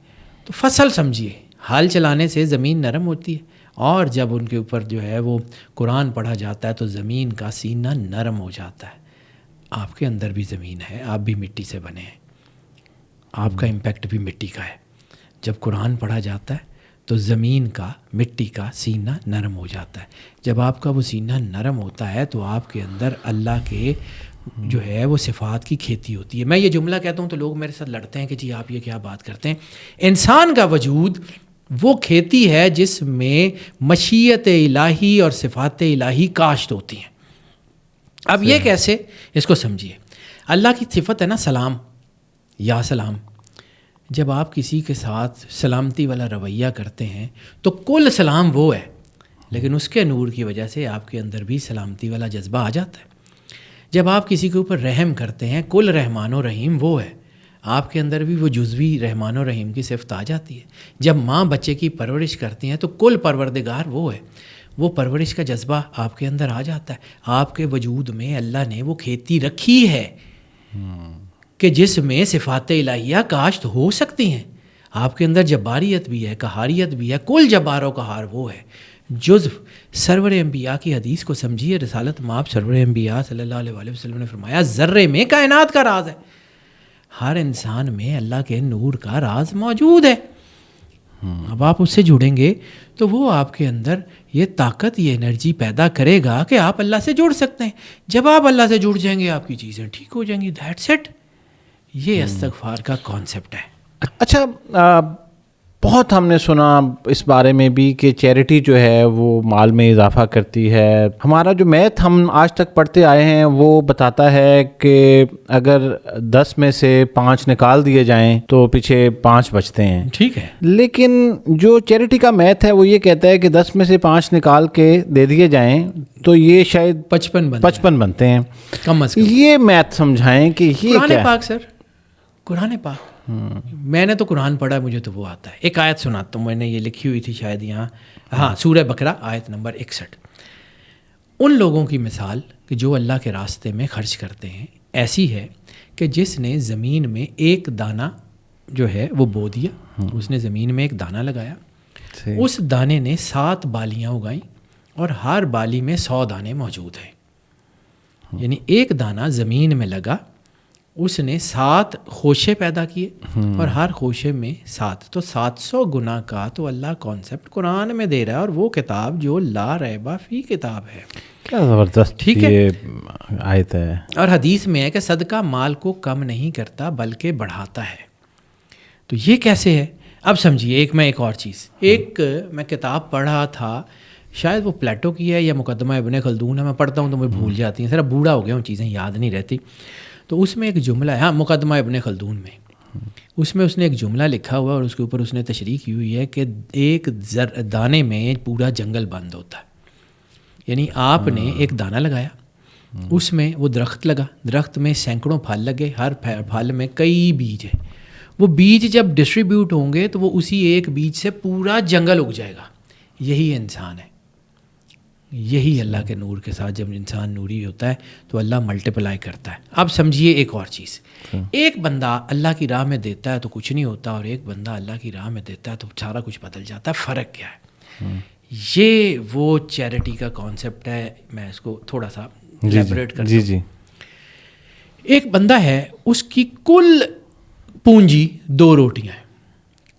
تو فصل سمجھیے، ہل چلانے سے زمین نرم ہوتی ہے، اور جب ان کے اوپر جو ہے وہ قرآن پڑھا جاتا ہے تو زمین کا سینہ نرم ہو جاتا ہے۔ آپ کے اندر بھی زمین ہے، آپ بھی مٹی سے بنے ہیں، آپ کا امپیکٹ بھی مٹی کا ہے۔ جب قرآن پڑھا جاتا ہے تو زمین کا، مٹی کا سینہ نرم ہو جاتا ہے۔ جب آپ کا وہ سینہ نرم ہوتا ہے تو آپ کے اندر اللہ کے جو ہے وہ صفات کی کھیتی ہوتی ہے۔ میں یہ جملہ کہتا ہوں تو لوگ میرے ساتھ لڑتے ہیں کہ جی آپ یہ کیا بات کرتے ہیں۔ انسان کا وجود وہ کھیتی ہے جس میں مشیت الہی اور صفات الہی کاشت ہوتی ہیں۔ اب یہ کیسے، اس کو سمجھیے۔ اللہ کی صفت ہے نا سلام، یا سلام۔ جب آپ کسی کے ساتھ سلامتی والا رویہ کرتے ہیں تو کل سلام وہ ہے، لیکن اس کے نور کی وجہ سے آپ کے اندر بھی سلامتی والا جذبہ آ جاتا ہے۔ جب آپ کسی کے اوپر رحم کرتے ہیں، کل رحمان و رحیم وہ ہے، آپ کے اندر بھی وہ جزوی رحمان و رحیم کی صفت آ جاتی ہے۔ جب ماں بچے کی پرورش کرتی ہیں تو کل پروردگار وہ ہے، وہ پرورش کا جذبہ آپ کے اندر آ جاتا ہے۔ آپ کے وجود میں اللہ نے وہ کھیتی رکھی ہے کہ جس میں صفات الہیہ کاشت ہو سکتی ہیں۔ آپ کے اندر جباریت بھی ہے، قہاریت بھی ہے، کل جبار و قہار وہ ہے۔ جزو سرور انبیاء کی حدیث کو سمجھیے، رسالت مآب سرور انبیاء صلی اللہ علیہ وسلم نے فرمایا ذرے میں کائنات کا راز ہے۔ ہر انسان میں اللہ کے نور کا راز موجود ہے۔ اب آپ اس سے جڑیں گے تو وہ آپ کے اندر یہ طاقت، یہ انرجی پیدا کرے گا کہ آپ اللہ سے جڑ سکتے ہیں۔ جب آپ اللہ سے جڑ جائیں گے آپ کی چیزیں ٹھیک ہو جائیں گی۔ That's it. یہ استغفار کا کانسیپٹ ہے۔ اچھا، بہت ہم نے سنا اس بارے میں بھی کہ چیریٹی جو ہے وہ مال میں اضافہ کرتی ہے۔ ہمارا جو میتھ ہم آج تک پڑھتے آئے ہیں وہ بتاتا ہے کہ اگر 10 میں سے 5 نکال دیے جائیں تو پیچھے 5 بچتے ہیں۔ ٹھیک ہے، لیکن جو چیریٹی کا میتھ ہے وہ یہ کہتا ہے کہ 10 میں سے 5 نکال کے دے دیے جائیں تو یہ شاید 55 بنتے ہیں کم از کم۔ یہ میتھ سمجھائیں کہ یہ قرآن کیا ہے؟ پاک سر، قرآن پاک، میں نے تو قرآن پڑھا، مجھے تو وہ آتا ہے۔ ایک آیت سناتا ہوں، میں نے یہ لکھی ہوئی تھی شاید یہاں، ہاں، سورہ بقرہ آیت نمبر 61۔ ان لوگوں کی مثال کہ جو اللہ کے راستے میں خرچ کرتے ہیں ایسی ہے کہ جس نے زمین میں ایک دانہ جو ہے وہ بو دیا، اس نے زمین میں ایک دانہ لگایا، اس دانے نے 7 بالیاں اگائیں اور ہر بالی میں 100 دانے موجود ہیں۔ یعنی ایک دانہ زمین میں لگا، اس نے 7 خوشے پیدا کیے اور ہر خوشے میں 7، تو 700 گنا کا تو اللہ کانسیپٹ قرآن میں دے رہا ہے، اور وہ کتاب جو لا ریب فی کتاب ہے۔ کیا زبردست ٹھیک ہے، یہ آیت ہے۔ اور حدیث میں ہے کہ صدقہ مال کو کم نہیں کرتا بلکہ بڑھاتا ہے۔ تو یہ کیسے ہے؟ اب سمجھیے، ایک اور چیز، ایک میں کتاب پڑھ رہا تھا، شاید وہ پلیٹو کی ہے یا مقدمہ ابن خلدون ہے، میں پڑھتا ہوں تو میں بھول جاتی ہیں، ذرا بوڑھا ہو گیا ہوں، چیزیں یاد نہیں رہتی۔ تو اس میں ایک جملہ ہے، ہاں، مقدمہ ابن خلدون میں، اس میں اس نے ایک جملہ لکھا ہوا اور اس کے اوپر اس نے تشریح کی ہوئی ہے کہ ایک دانے میں پورا جنگل بند ہوتا ہے۔ یعنی آپ نے ایک دانہ لگایا، اس میں وہ درخت لگا، درخت میں سینکڑوں پھل لگے، ہر پھل میں کئی بیج ہیں۔ وہ بیج جب ڈسٹریبیوٹ ہوں گے تو وہ اسی ایک بیج سے پورا جنگل اگ جائے گا۔ یہی انسان ہے، یہی اللہ کے نور کے ساتھ جب انسان نوری ہوتا ہے تو اللہ ملٹیپلائی کرتا ہے۔ اب سمجھیے ایک اور چیز، ایک بندہ اللہ کی راہ میں دیتا ہے تو کچھ نہیں ہوتا، اور ایک بندہ اللہ کی راہ میں دیتا ہے تو سارا کچھ بدل جاتا ہے۔ فرق کیا ہے؟ یہ وہ چیریٹی کا کانسیپٹ ہے۔ میں اس کو تھوڑا سا ایلیبریٹ کرتا ہوں۔ جی ایک بندہ ہے، اس کی کل پونجی 2 روٹیاں ہیں،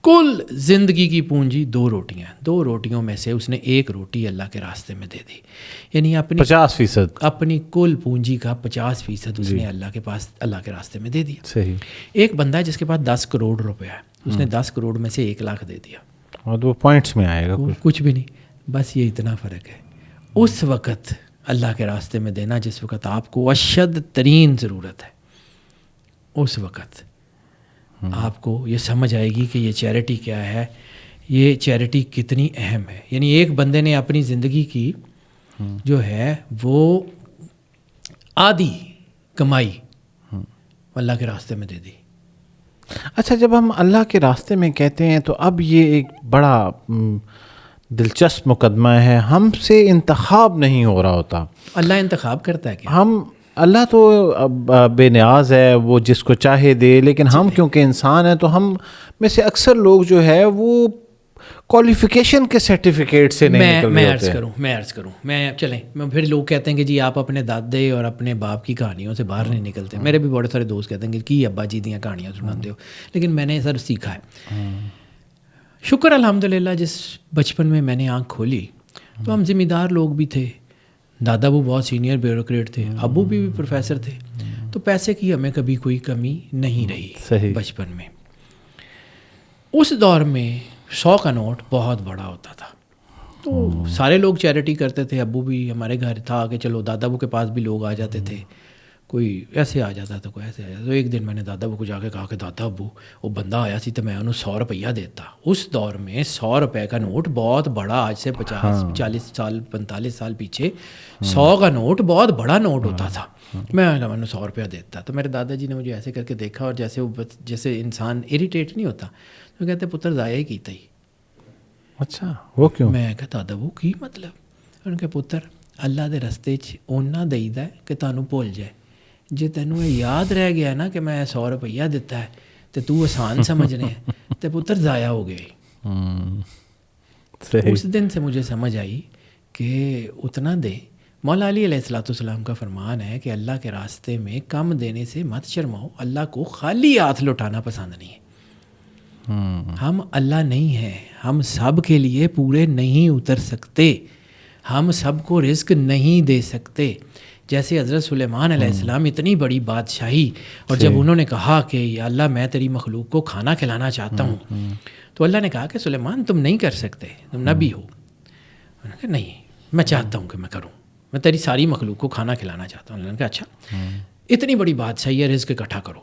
کل زندگی کی پونجی 2 روٹیاں ہیں۔ 2 روٹیوں میں سے اس نے 1 روٹی اللہ کے راستے میں دے دی، یعنی اپنی 50%، اپنی کل پونجی کا 50% اس نے اللہ کے پاس، اللہ کے راستے میں دے دیا۔ صحیح۔ ایک بندہ ہے جس کے پاس 10 کروڑ روپیہ ہے، اس نے 10 کروڑ میں سے 1 لاکھ دے دیا، اور وہ پوائنٹس میں آئے گا کچھ بھی نہیں، بس یہ اتنا فرق ہے۔ اس وقت اللہ کے راستے میں دینا جس وقت آپ کو اشد ترین ضرورت ہے، اس وقت آپ کو یہ سمجھ آئے گی کہ یہ چیریٹی کیا ہے۔ یہ چیریٹی کتنی اہم ہے. یعنی ایک بندے نے اپنی زندگی کی جو ہے وہ آدھی کمائی اللہ کے راستے میں دے دی. اچھا، جب ہم اللہ کے راستے میں کہتے ہیں تو اب یہ ایک بڑا دلچسپ مقدمہ ہے. ہم سے انتخاب نہیں ہو رہا ہوتا. اللہ انتخاب کرتا ہے کیا؟ اللہ تو بے نیاز ہے، وہ جس کو چاہے دے، لیکن ہم کیونکہ انسان ہیں تو ہم میں سے اکثر لوگ جو ہے وہ کوالیفیکیشن کے سرٹیفکیٹ سے نہیں نکل رہے ہوتے ہیں. میں عرض کروں چلیں پھر لوگ کہتے ہیں کہ جی آپ اپنے دادے اور اپنے باپ کی کہانیوں سے باہر نہیں نکلتے. میرے بھی بڑے سارے دوست کہتے ہیں کہ کی ابا جی دیاں کہانیاں سناتے ہو، لیکن میں نے سر سیکھا ہے. شکر الحمدللہ جس بچپن میں نے آنکھ کھولی تو ہم ذمہ دار لوگ بھی تھے. دادا وہ بہت سینئر بیوروکریٹ تھے، ابو بھی پروفیسر تھے، تو پیسے کی ہمیں کبھی کوئی کمی نہیں رہی بچپن میں. اس دور میں 100 کا نوٹ بہت بڑا ہوتا تھا، تو سارے لوگ چیریٹی کرتے تھے. ابو بھی ہمارے گھر تھا کہ چلو دادا ابو کے پاس بھی لوگ آ جاتے تھے، کوئی ایسے آ جاتا تھا، کوئی ایسے آ جاتا. تو ایک دن میں نے دادا ابو کو جا کے کہا کہ دادا ابو وہ بندہ آیا سی تو میں انہوں 100 روپیہ دیتا. اس دور میں 100 روپے کا نوٹ بہت بڑا، آج سے 40 سال 45 سال پیچھے 100 کا نوٹ بہت بڑا نوٹ ہوتا تھا. میں انہوں 100 روپیہ دیتا. تو میرے دادا جی نے مجھے ایسے کر کے دیکھا، اور جیسے انسان اریٹیٹ نہیں ہوتا تو کہتے پتر ضائع ہی کیتا ہی. اچھا وہ کیوں؟ میں کہا دادا وہ کی مطلب؟ انہوں نے کہا پتر اللہ دے رستے اونا دئیدا ہے کہ تانوں بھول جائے. جے تینوں یہ یاد رہ گیا نا کہ میں 100 روپیہ دیتا ہے تو آسان سمجھ رہے ہیں تو پتر ضائع ہو گئے. اس دن سے مجھے سمجھ آئی کہ اتنا دے. مولا علی علیہ السلام کا فرمان ہے کہ اللہ کے راستے میں کم دینے سے مت شرماؤ. اللہ کو خالی ہاتھ لوٹانا پسند نہیں ہے. ہم اللہ نہیں ہیں، ہم سب کے لیے پورے نہیں اتر سکتے، ہم سب کو رزق نہیں دے سکتے. جیسے حضرت سلیمان علیہ السلام اتنی بڑی بادشاہی، اور جب انہوں نے کہا کہ یا اللہ میں تیری مخلوق کو کھانا کھلانا چاہتا ہوں، تو اللہ نے کہا کہ سلیمان تم نہیں کر سکتے، تم نبی ہو. انہوں نے کہا نہیں میں چاہتا ہوں کہ میں کروں، میں تیری ساری مخلوق کو کھانا کھلانا چاہتا ہوں. اللہ نے کہا اچھا اتنی بڑی بادشاہی ہے، رزق اکٹھا کرو،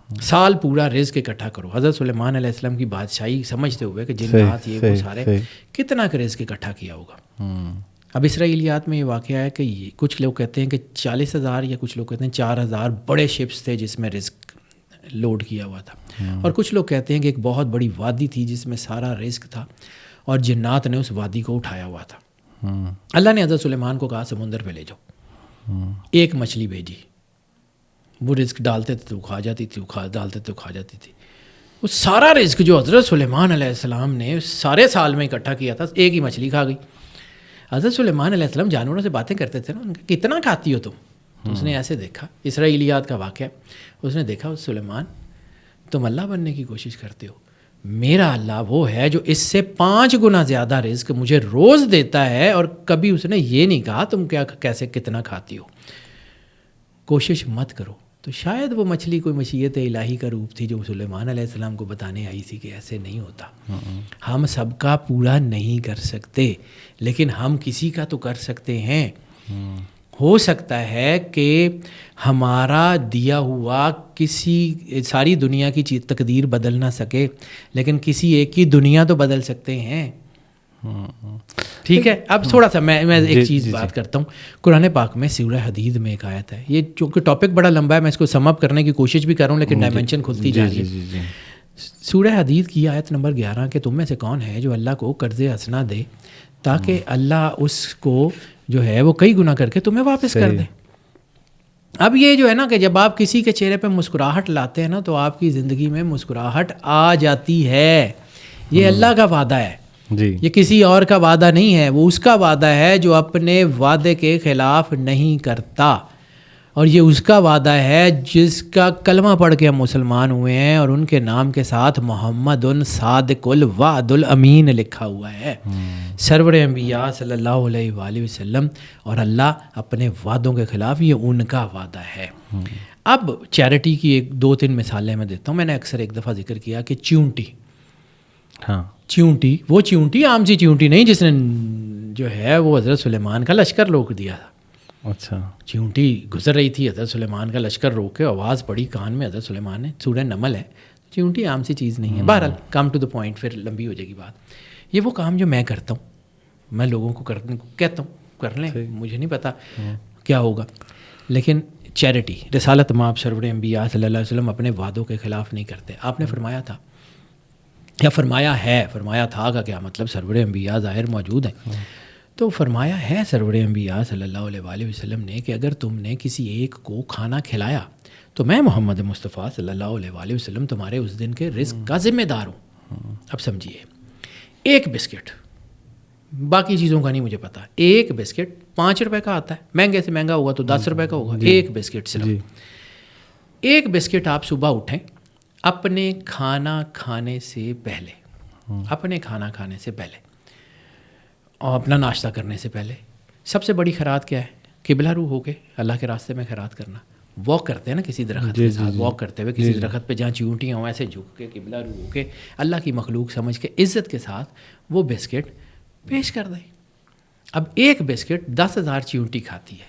سال پورا رزق اکٹھا کرو. حضرت سلیمان علیہ السلام کی بادشاہی سمجھتے ہوئے کہ جنات یہ وہ سارے کتنا کا رزق اکٹھا کیا ہوگا. اب اسرائیلیات میں یہ واقعہ ہے کہ کچھ لوگ کہتے ہیں کہ 40,000 یا کچھ لوگ کہتے ہیں 4,000 بڑے شپس تھے جس میں رزق لوڈ کیا ہوا تھا، اور کچھ لوگ کہتے ہیں کہ ایک بہت بڑی وادی تھی جس میں سارا رزق تھا اور جنات نے اس وادی کو اٹھایا ہوا تھا. اللہ نے حضرت سلیمان کو کہا سمندر پہ لے جاؤ. ایک مچھلی بھیجی، وہ رزق ڈالتے تھے تو کھا جاتی تھی، ڈالتے تھے تو کھا جاتی تھی. وہ سارا رزق جو حضرت سلیمان علیہ السلام نے سارے سال میں اکٹھا کیا تھا ایک ہی مچھلی کھا گئی. حضرت سلیمان علیہ السلام جانوروں سے باتیں کرتے تھے نا، ان کا کتنا کھاتی ہو تم؟ تو اس نے ایسے دیکھا، اسرائیلیات کا واقعہ، اس نے دیکھا سلیمان تم اللہ بننے کی کوشش کرتے ہو، میرا اللہ وہ ہے جو اس سے 5 گنا زیادہ رزق مجھے روز دیتا ہے، اور کبھی اس نے یہ نہیں کہا تم کیا کیسے کتنا کھاتی ہو، کوشش مت کرو. تو شاید وہ مچھلی کوئی مشیت الہی کا روپ تھی جو سلیمان علیہ السلام کو بتانے آئی تھی کہ ایسے نہیں ہوتا. ہم سب کا پورا نہیں کر سکتے، لیکن ہم کسی کا تو کر سکتے ہیں. ہو سکتا ہے کہ ہمارا دیا ہوا کسی ساری دنیا کی تقدیر بدل نہ سکے، لیکن کسی ایک کی دنیا تو بدل سکتے ہیں. ٹھیک ہے. اب تھوڑا سا میں ایک چیز بات کرتا ہوں. قرآن پاک میں سورہ حدید میں ایک آیت ہے، یہ چونکہ ٹاپک بڑا لمبا ہے میں اس کو سم اپ کرنے کی کوشش بھی کر رہا ہوں لیکن ڈائمینشن کھلتی جا رہی ہے. سورہ حدید کی آیت نمبر 11 کہ تم میں سے کون ہے جو اللہ کو قرض حسنہ دے تاکہ اللہ اس کو جو ہے وہ کئی گنا کر کے تمہیں واپس کر دے. اب یہ جو ہے نا کہ جب آپ کسی کے چہرے پہ مسکراہٹ لاتے ہیں نا تو آپ کی زندگی میں مسکراہٹ آ جاتی ہے. یہ اللہ کا وعدہ ہے جی، یہ کسی اور کا وعدہ نہیں ہے. وہ اس کا وعدہ ہے جو اپنے وعدے کے خلاف نہیں کرتا، اور یہ اس کا وعدہ ہے جس کا کلمہ پڑھ کے ہم مسلمان ہوئے ہیں اور ان کے نام کے ساتھ محمد صادق الوعد الامین لکھا ہوا ہے، سرور انبیاء صلی اللہ علیہ وآلہ وسلم. اور اللہ اپنے وعدوں کے خلاف، یہ ان کا وعدہ ہے. اب چیریٹی کی 2-3 مثالیں میں دیتا ہوں. میں نے اکثر ایک دفعہ ذکر کیا کہ چیونٹی، چیونٹی وہ چیونٹی عام سی چیونٹی نہیں جس نے جو ہے وہ حضرت سلیمان کا لشکر روک دیا تھا. اچھا، چیونٹی گزر رہی تھی، حضرت سلیمان کا لشکر روک کے آواز پڑی کان میں حضرت سلیمان نے، سورہ نمل ہے چیونٹی عام سی چیز نہیں ہے. بہرحال کم ٹو دا پوائنٹ, پھر لمبی ہو جائے گی بات. یہ وہ کام جو میں کرتا ہوں, میں لوگوں کو کرنے کو کہتا ہوں کر لیں, مجھے نہیں پتا کیا ہوگا, لیکن چیریٹی, رسالت مآب سرور انبیاء صلی اللہ علیہ وسلم اپنے وعدوں کے خلاف نہیں کرتے. آپ نے فرمایا تھا یا فرمایا ہے, فرمایا تھا کا کیا مطلب, سرور انبیاء ظاہر موجود ہیں, تو فرمایا ہے سرور انبیاء صلی اللہ علیہ وآلہ وسلم نے کہ اگر تم نے کسی ایک کو کھانا کھلایا تو میں محمد مصطفیٰ صلی اللہ علیہ وآلہ وسلم تمہارے اس دن کے رزق کا ذمہ دار ہوں. اب سمجھیے, ایک بسکٹ, باقی چیزوں کا نہیں مجھے پتا, ایک بسکٹ 5 روپے کا آتا ہے, مہنگے سے مہنگا ہوگا تو 10 روپے کا ہوگا, ایک بسکٹ صرف. ایک بسکٹ آپ صبح اٹھیں اپنے کھانا کھانے سے پہلے, اپنے کھانا کھانے سے پہلے اور اپنا ناشتہ کرنے سے پہلے, سب سے بڑی خیرات کیا ہے؟ قبلہ رو ہو کے اللہ کے راستے میں خیرات کرنا. واک کرتے ہیں نا کسی درخت کے ساتھ, واک کرتے ہوئے کسی درخت پہ جہاں چیونٹیاں ہوں ایسے جھک کے قبلہ رو ہو کے اللہ کی مخلوق سمجھ کے عزت کے ساتھ وہ بسکٹ پیش کر دیں. اب ایک بسکٹ 10,000 چیونٹی کھاتی ہے.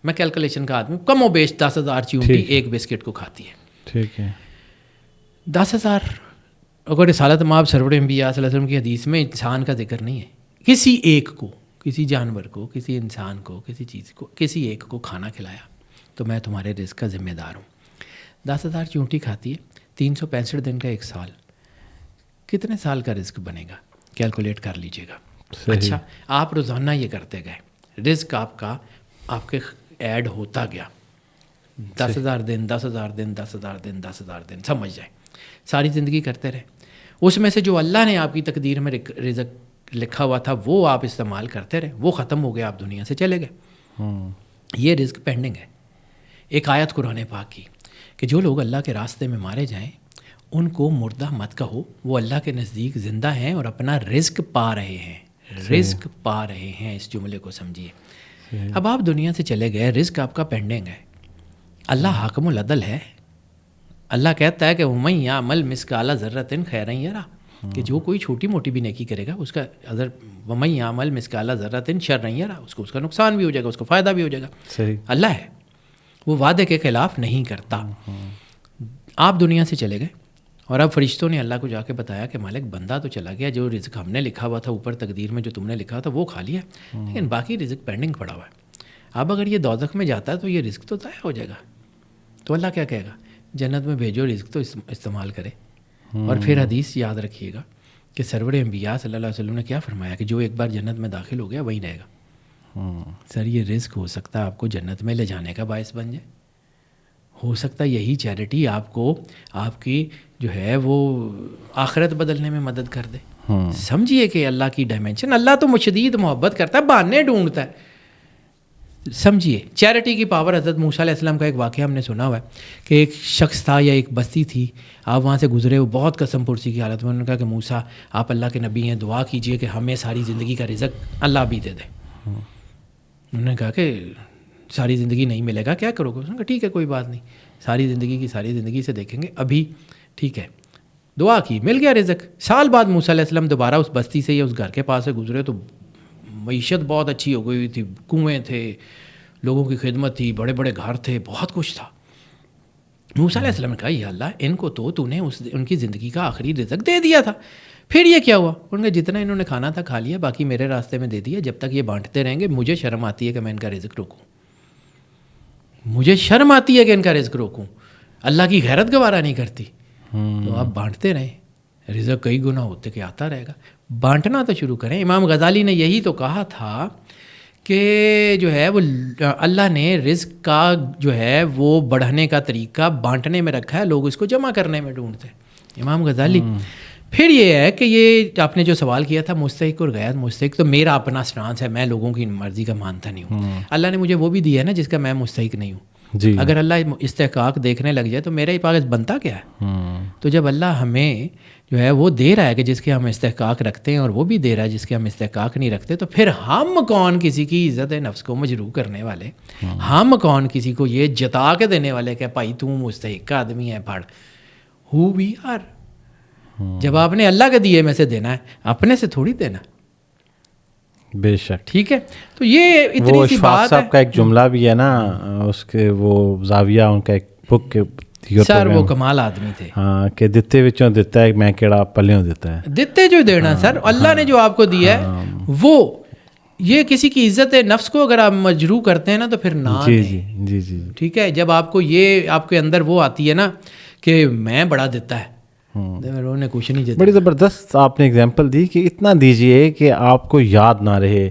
میں کیلکولیشن کا آدمی, کم و بیش 10,000 چیونٹی ایک بسکٹ کو کھاتی ہے. ٹھیک ہے, 10,000. اگر رسالت مآب سرور انبیاء صلی اللہ علیہ وسلم کی حدیث میں انسان کا ذکر نہیں ہے, کسی ایک کو, کسی جانور کو, کسی انسان کو, کسی چیز کو, کسی ایک کو کھانا کھلایا تو میں تمہارے رزق کا ذمہ دار ہوں. 10,000 چیونٹی کھاتی ہے, 365 دن کا ایک سال, کتنے سال کا رزق بنے گا؟ کیلکولیٹ کر لیجئے گا. اچھا, آپ روزانہ یہ کرتے گئے, رزق آپ کا آپ کے ایڈ ہوتا گیا, 10,000 دن 10,000 دن 10,000 دن 10,000 دن, سمجھ جائیں ساری زندگی کرتے رہے. اس میں سے جو اللہ نے آپ کی تقدیر میں رزق لکھا ہوا تھا وہ آپ استعمال کرتے رہے, وہ ختم ہو گیا, آپ دنیا سے چلے گئے. یہ رزق پینڈنگ ہے. ایک آیت قرآن پاک کی کہ جو لوگ اللہ کے راستے میں مارے جائیں ان کو مردہ مت کہو, وہ اللہ کے نزدیک زندہ ہیں اور اپنا رزق پا رہے ہیں, رزق پا رہے ہیں. اس جملے کو سمجھیے. اب آپ دنیا سے چلے گئے, رزق آپ کا پینڈنگ ہے. اللہ حاکم العدل ہے. اللہ کہتا ہے کہ وَمَن يَعْمَلْ مِثْقَالَ ذَرَّةٍ خَيْرًا يَرَهُ, کہ جو کوئی چھوٹی موٹی بھی نیکی کرے گا اس کا اگر وَمَن يَعْمَلْ مِثْقَالَ ذَرَّةٍ شَرًّا يَرَهُ, اس کا نقصان بھی ہو جائے گا, اس کو فائدہ بھی ہو جائے گا. اللہ ہے, وہ وعدے کے خلاف نہیں کرتا. آپ دنیا سے چلے گئے اور اب فرشتوں نے اللہ کو جا کے بتایا کہ مالک بندہ تو چلا گیا, جو رزق ہم نے لکھا ہوا تھا اوپر تقدیر میں جو تم نے لکھا تھا وہ کھا لیا, لیکن باقی رزق پینڈنگ پڑا ہوا ہے. اب اگر یہ دوزخ میں جاتا ہے تو یہ رزق تو ضائع ہو جائے گا. تو اللہ کیا کہے گا؟ جنت میں بھیجو, رزق تو استعمال کرے. اور پھر حدیث یاد رکھیے گا کہ سرور انبیاء صلی اللہ علیہ وسلم نے کیا فرمایا کہ جو ایک بار جنت میں داخل ہو گیا وہیں رہے گا. سر یہ رزق ہو سکتا ہے آپ کو جنت میں لے جانے کا باعث بن جائے, ہو سکتا ہے یہی چیریٹی آپ کو آپ کی جو ہے وہ آخرت بدلنے میں مدد کر دے. سمجھیے کہ اللہ کی ڈائمنشن, اللہ تو شدید محبت کرتا ہے, بہانے ڈھونڈتا ہے. سمجھیے چیریٹی کی پاور. حضرت موسیٰ علیہ السلام کا ایک واقعہ ہم نے سنا ہوا ہے کہ ایک شخص تھا یا ایک بستی تھی, آپ وہاں سے گزرے, وہ بہت قسم پرسی کی حالت میں. انہوں نے کہا کہ موسیٰ آپ اللہ کے نبی ہیں, دعا کیجئے کہ ہمیں ساری زندگی کا رزق اللہ بھی دے دے. انہوں نے کہا کہ ساری زندگی نہیں ملے گا, کیا کرو گے؟ انہوں نے کہا ٹھیک ہے کوئی بات نہیں, ساری زندگی کی ساری زندگی سے دیکھیں گے, ابھی ٹھیک ہے. دعا کی, مل گیا رزق. سال بعد موسیٰ علیہ السلام دوبارہ اس بستی سے یا اس گھر کے پاس سے گزرے تو معیشت بہت اچھی ہو گئی تھی, کنویں تھے, لوگوں کی خدمت تھی, بڑے بڑے گھر تھے, بہت کچھ تھا. موسیٰ علیہ السلام نے کہا یا اللہ ان کو تو نے ان کی زندگی کا آخری رزق دے دیا تھا, پھر یہ کیا ہوا؟ ان کا جتنا انہوں نے کھانا تھا کھا لیا, باقی میرے راستے میں دے دیا. جب تک یہ بانٹتے رہیں گے مجھے شرم آتی ہے کہ میں ان کا رزق روکوں, مجھے شرم آتی ہے کہ ان کا رزق روکوں. اللہ کی غیرت گوارا نہیں کرتی. تو آپ بانٹتے رہیں, رزق کئی گنا ہوتے کہ آتا رہے گا. بانٹنا تو شروع کریں. امام غزالی نے یہی تو کہا تھا کہ جو ہے وہ اللہ نے رزق کا جو ہے وہ بڑھنے کا طریقہ بانٹنے میں رکھا ہے, لوگ اس کو جمع کرنے میں ڈھونڈتے ہیں. امام غزالی. پھر یہ ہے کہ یہ آپ نے جو سوال کیا تھا مستحق اور غیر مستحق, تو میرا اپنا سٹانس ہے, میں لوگوں کی مرضی کا مانتا نہیں ہوں. اللہ نے مجھے وہ بھی دیا ہے نا جس کا میں مستحق نہیں ہوں. اگر اللہ استحقاق دیکھنے لگ جائے تو میرا ہی پاس بنتا کیا ہے؟ تو جب اللہ ہمیں جو ہے وہ دے رہا ہے کہ جس کے ہم استحقاق رکھتے ہیں اور وہ بھی دے رہا ہے جس کے ہم استحقاق نہیں رکھتے, تو پھر ہم کون کسی کی عزت نفس کو مجروح کرنے والے, ہم کون کسی کو یہ جتا کے دینے والے کہ بھائی تو مستحق کا آدمی ہے, پڑھ ہو وی آر. جب آپ نے اللہ کے دیے میں سے دینا ہے, اپنے سے تھوڑی دینا. بے شک. ٹھیک ہے, تو یہ اتنی سی بات ہے. صاحب کا ایک جملہ بھی ہے نا, اس کے وہ زاویہ ان کا ایک بک سر وہ کمال آدمی تھے. ہاں کہ دتے وچوں دیتا ہے میں کیڑا پلیوں دیتا ہے. دیتے جو دینا سر اللہ نے جو آپ کو دیا ہے وہ یہ کسی کی عزت نفس کو اگر آپ مجروح کرتے ہیں نا تو پھر نہ جی جی جی جی ٹھیک ہے. جب آپ کو یہ آپ کے اندر وہ آتی ہے نا کہ میں بڑا دیتا ہے انہوں نے کچھ نہیں دیتا. بڑی زبردست آپ نے اگزامپل دی کہ اتنا دیجئے کہ آپ کو یاد نہ رہے.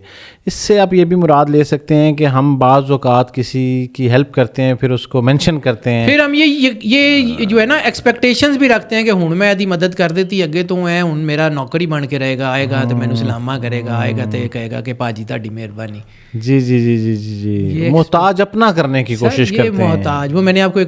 اس سے آپ یہ بھی مراد لے سکتے ہیں کہ ہم بعض اوقات کسی کی ہیلپ کرتے ہیں پھر اس کو مینشن کرتے ہیں, پھر ہم یہ جو ہے نا ایکسپیکٹیشنز بھی رکھتے ہیں کہ ہن میں آدھی مدد کر دیتی اگے تو ہے ہن میرا نوکری بن کے رہے گا, آئے گا تو مینوں سلامہ کرے گا, آئے گا تو کہے گا کہ پاجی تہاڈی مہربانی. جی جی جی جی جی جی محتاج اپنا کرنے کی کوشش کرتے ہیں. محتاج وہ میں نے آپ کو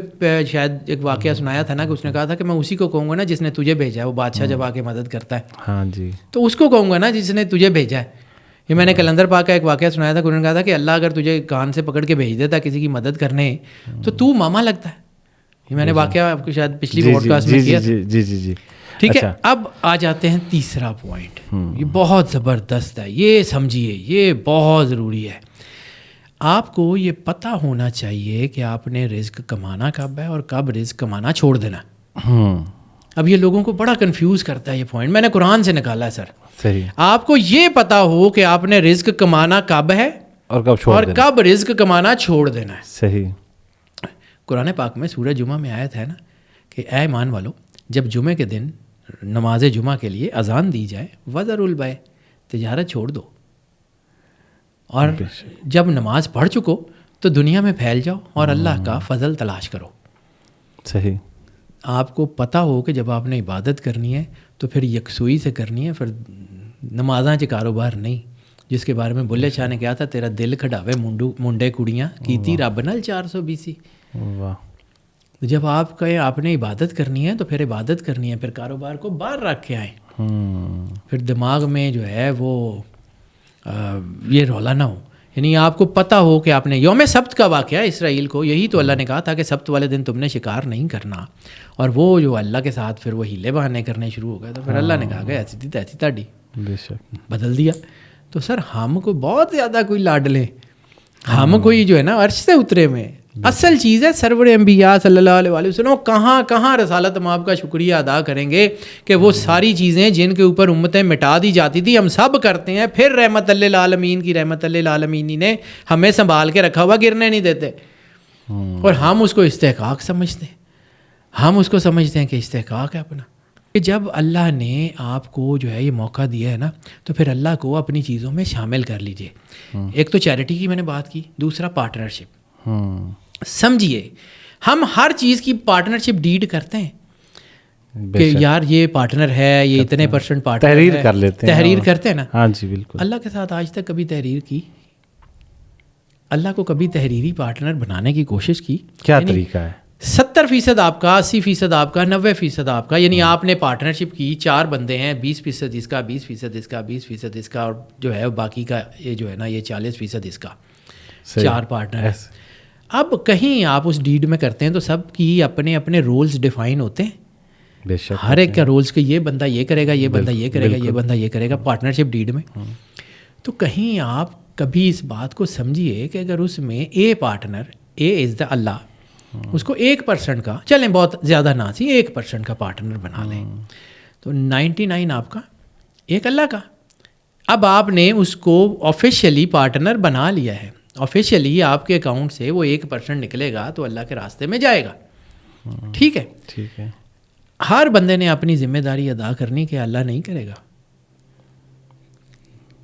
شاید ایک واقعہ سنایا تھا نا کہ اس نے کہا تھا کہ میں اسی کو کہوں گا نا جس نے تجھے بھیجا ہے. وہ بادشاہ جب آ کے مدد کرتا ہے ہاں جی تو اس کو کہوں گا نا جس نے تجھے بھیجا ہے. یہ میں نے کلندر پاک کا ایک واقعہ سنایا تھا کہ انہوں نے کہا تھا کہ اللہ اگر تجھے کان سے پکڑ کے بھیج دیتا کسی کی مدد کرنے تو ماما لگتا ہے. یہ میں نے واقعہ آپ کو شاید پچھلی پوڈ کاسٹ میں کیا. جی جی جی جی ٹھیک ہے. اب آ جاتے ہیں تیسرا پوائنٹ. یہ بہت زبردست ہے, یہ سمجھیے, یہ بہت ضروری ہے. آپ کو یہ پتہ ہونا چاہیے کہ آپ نے رزق کمانا کب ہے اور کب رزق کمانا چھوڑ دینا. اب یہ لوگوں کو بڑا کنفیوز کرتا ہے یہ پوائنٹ. میں نے قرآن سے نکالا ہے سر. صحیح. آپ کو یہ پتہ ہو کہ آپ نے رزق کمانا کب ہے اور کب رزق کمانا چھوڑ دینا ہے. صحیح. قرآن پاک میں سورہ جمعہ میں آیت ہے نا کہ اے ایمان والو جب جمعے کے دن نماز جمعہ کے لیے اذان دی جائے وذر البیع تجارت چھوڑ دو اور جب نماز پڑھ چکو تو دنیا میں پھیل جاؤ اور اللہ کا فضل تلاش کرو. صحیح. آپ کو پتہ ہو کہ جب آپ نے عبادت کرنی ہے تو پھر یکسوئی سے کرنی ہے, پھر نمازاں چ کاروبار نہیں. جس کے بارے میں بلے شاہ نے کہا تھا تیرا دل کھڈاوے منڈے کڑیاں کیتی رب نال 420. واہ. جب آپ کہیں آپ نے عبادت کرنی ہے تو پھر عبادت کرنی ہے, پھر کاروبار کو باہر رکھ کے آئیں. پھر دماغ میں جو ہے وہ یہ رولا نہ ہو. یعنی آپ کو پتہ ہو کہ آپ نے یوم سبت کا واقعہ اسرائیل کو یہی تو اللہ نے کہا تھا کہ سبت والے دن تم نے شکار نہیں کرنا, اور وہ جو اللہ کے ساتھ پھر وہ ہیلے بہانے کرنے شروع ہو گئے تو پھر اللہ نے کہا کہ ایسی تھی تیسی تاڑی بدل دیا. تو سر ہم کو بہت زیادہ کوئی لاڈلیں, ہم کوئی جو ہے نا عرش سے اترے میں اصل چیز ہے سرور انبیاء صلی اللہ علیہ وسلم. کہاں کہاں رسالت مآب کا شکریہ ادا کریں گے کہ وہ ساری چیزیں جن کے اوپر امتیں مٹا دی جاتی تھی ہم سب کرتے ہیں. پھر رحمت للعالمین کی رحمت للعالمین نے ہمیں سنبھال کے رکھا ہوا, گرنے نہیں دیتے, اور ہم اس کو استحقاق سمجھتے ہیں. ہم اس کو سمجھتے ہیں کہ استحقاق ہے اپنا. کہ جب اللہ نے آپ کو جو ہے یہ موقع دیا ہے نا تو پھر اللہ کو اپنی چیزوں میں شامل کر لیجئے. ایک تو چیریٹی کی میں نے بات کی, دوسرا پارٹنرشپ. سمجھیے ہم ہر چیز کی پارٹنرشپ ڈیڈ کرتے ہیں کہ یار یہ پارٹنر ہے, یہ اتنے % پارٹنر تحریر کر لیتے ہیں, تحریر کرتے ہیں نا. ہاں جی بالکل. اللہ کے ساتھ آج تک کبھی تحریر کی؟ اللہ کو کبھی تحریری پارٹنر بنانے کی کوشش کی؟ کیا طریقہ ہے؟ 70% آپ کا, 80% آپ کا, 90% آپ کا. یعنی آپ نے پارٹنرشپ کی, 4 بندے ہیں, 20% اس کا, 20% اس کا, 20% اس کا, اور جو ہے باقی کا یہ جو ہے نا یہ 40% اس کا. 4 پارٹنر ہیں. اب کہیں آپ اس ڈیڈ میں کرتے ہیں تو سب کی اپنے اپنے رولز ڈیفائن ہوتے ہیں. بے شک ہر ایک کا رولز کہ یہ بندہ یہ کرے گا, یہ بندہ یہ کرے گا, یہ بندہ یہ کرے گا پارٹنرشپ ڈیڈ میں. تو کہیں آپ کبھی اس بات کو سمجھیے کہ اگر اس میں اے پارٹنر, اے از دا اللہ, اس کو 1% کا, چلیں بہت زیادہ نہ سی, 1% کا پارٹنر بنا لیں تو 99 آپ کا, 1 اللہ کا. اب آپ نے اس کو آفیشیلی پارٹنر بنا لیا ہے, آفیشیلی آپ کے اکاؤنٹ سے وہ 1% نکلے گا تو اللہ کے راستے میں جائے گا. ٹھیک ہے, ٹھیک ہے. ہر بندے نے اپنی ذمہ داری ادا کرنی کہ اللہ نہیں کرے گا.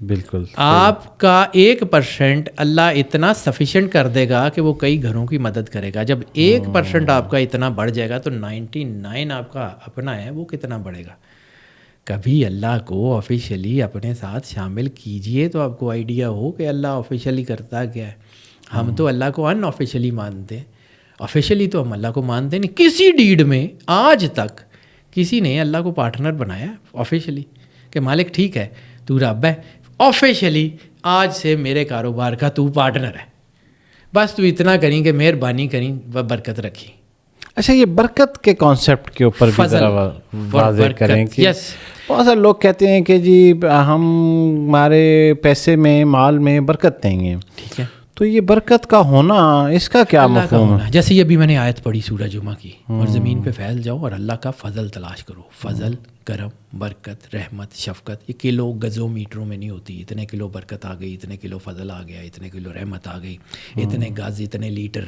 بالکل. آپ کا 1% اللہ اتنا سفیشینٹ کر دے گا کہ وہ کئی گھروں کی مدد کرے گا. جب 1% آپ کا اتنا بڑھ جائے گا تو 99 آپ کا اپنا ہے وہ کتنا بڑھے گا. کبھی اللہ کو آفیشیلی اپنے ساتھ شامل کیجئے تو آپ کو آئیڈیا ہو کہ اللہ آفیشیلی کرتا کیا ہے. ہم تو اللہ کو ان آفیشیلی مانتے ہیں, آفیشیلی تو ہم اللہ کو مانتے نہیں. کسی ڈیڈ میں آج تک کسی نے اللہ کو پارٹنر بنایا آفیشیلی کہ مالک ٹھیک ہے تو رب ہے, آفیشیلی آج سے میرے کاروبار کا تو پارٹنر ہے, بس تو اتنا کریں کہ مہربانی کریں و برکت رکھی. اچھا یہ برکت کے کانسیپٹ کے اوپر بھی ذرا واضح کریں کہ بہت سارے لوگ کہتے ہیں کہ جی ہم ہمارے پیسے میں, مال میں برکت دیں گے. ٹھیک ہے, تو یہ برکت کا ہونا اس کا کیا اللہ کا مفہوم ہے؟ ہونا، جیسے ابھی میں نے آیت پڑھی سورہ جمعہ کی، اور زمین پہ پھیل جاؤ اور اللہ کا فضل تلاش کرو. فضل، کرم، برکت، رحمت، شفقت یہ کلو گزوں میٹروں میں نہیں ہوتی. اتنے کلو برکت آ گئی، اتنے کلو فضل آ گیا، اتنے کلو رحمت آ گئی، اتنے گز، اتنے لیٹر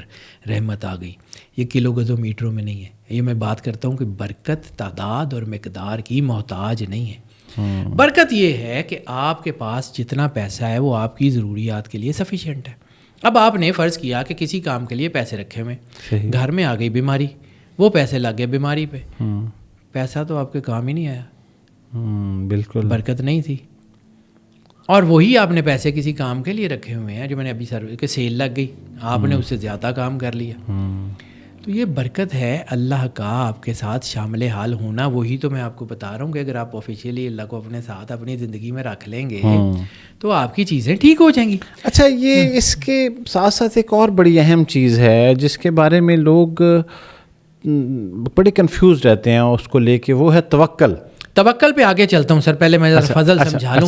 رحمت آ گئی. یہ کلو گزوں میٹروں میں نہیں ہے. یہ میں بات کرتا ہوں کہ برکت تعداد اور مقدار کی محتاج نہیں ہے. برکت یہ ہے کہ آپ کے پاس جتنا پیسہ ہے وہ آپ کی ضروریات کے لیے سفیشینٹ ہے. اب آپ نے فرض کیا کہ کسی کام کے لیے پیسے رکھے ہوئے، گھر میں آ گئی بیماری، وہ پیسے لگ گئے بیماری پہ، پیسہ تو آپ کے کام ہی نہیں آیا. بالکل برکت نہیں تھی. اور وہی آپ نے پیسے کسی کام کے لیے رکھے ہوئے ہیں، جو میں نے ابھی کہ سیل لگ گئی، آپ نے اس سے زیادہ کام کر لیا. تو یہ برکت ہے اللہ کا آپ کے ساتھ شامل حال ہونا. وہی تو میں آپ کو بتا رہا ہوں کہ اگر آپ آفیشیلی اللہ کو اپنے ساتھ اپنی زندگی میں رکھ لیں گے تو آپ کی چیزیں ٹھیک ہو جائیں گی. اچھا، یہ اس کے ساتھ ساتھ ایک اور بڑی اہم چیز ہے جس کے بارے میں لوگ بڑے کنفیوز رہتے ہیں اس کو لے کے، وہ ہے توکل. توکل پہ آگے چلتا ہوں سر. پہلے میں فضل سمجھا لوں.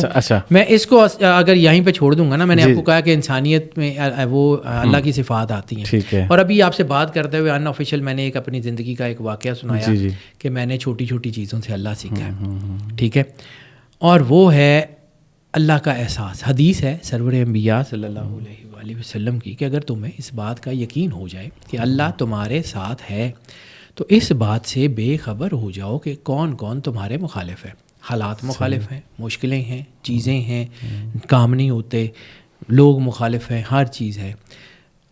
میں اس کو اگر یہیں پہ چھوڑ دوں گا نا، میں نے آپ کو کہا کہ انسانیت میں وہ اللہ کی صفات آتی ہیں. اور ابھی آپ سے بات کرتے ہوئے ان آفیشیل میں نے ایک اپنی زندگی کا ایک واقعہ سنایا کہ میں نے چھوٹی چھوٹی چیزوں سے اللہ سیکھا ہے. ٹھیک ہے، اور وہ ہے اللہ کا احساس. حدیث ہے سرور انبیاء صلی اللہ علیہ وآلہ وسلم کی کہ اگر تمہیں اس بات کا یقین ہو جائے کہ اللہ تمہارے ساتھ ہے تو اس بات سے بے خبر ہو جاؤ کہ کون کون تمہارے مخالف ہے. حالات مخالف ہیں، مشکلیں ہیں، چیزیں ہیں، کام نہیں ہوتے، لوگ مخالف ہیں، ہر چیز ہے.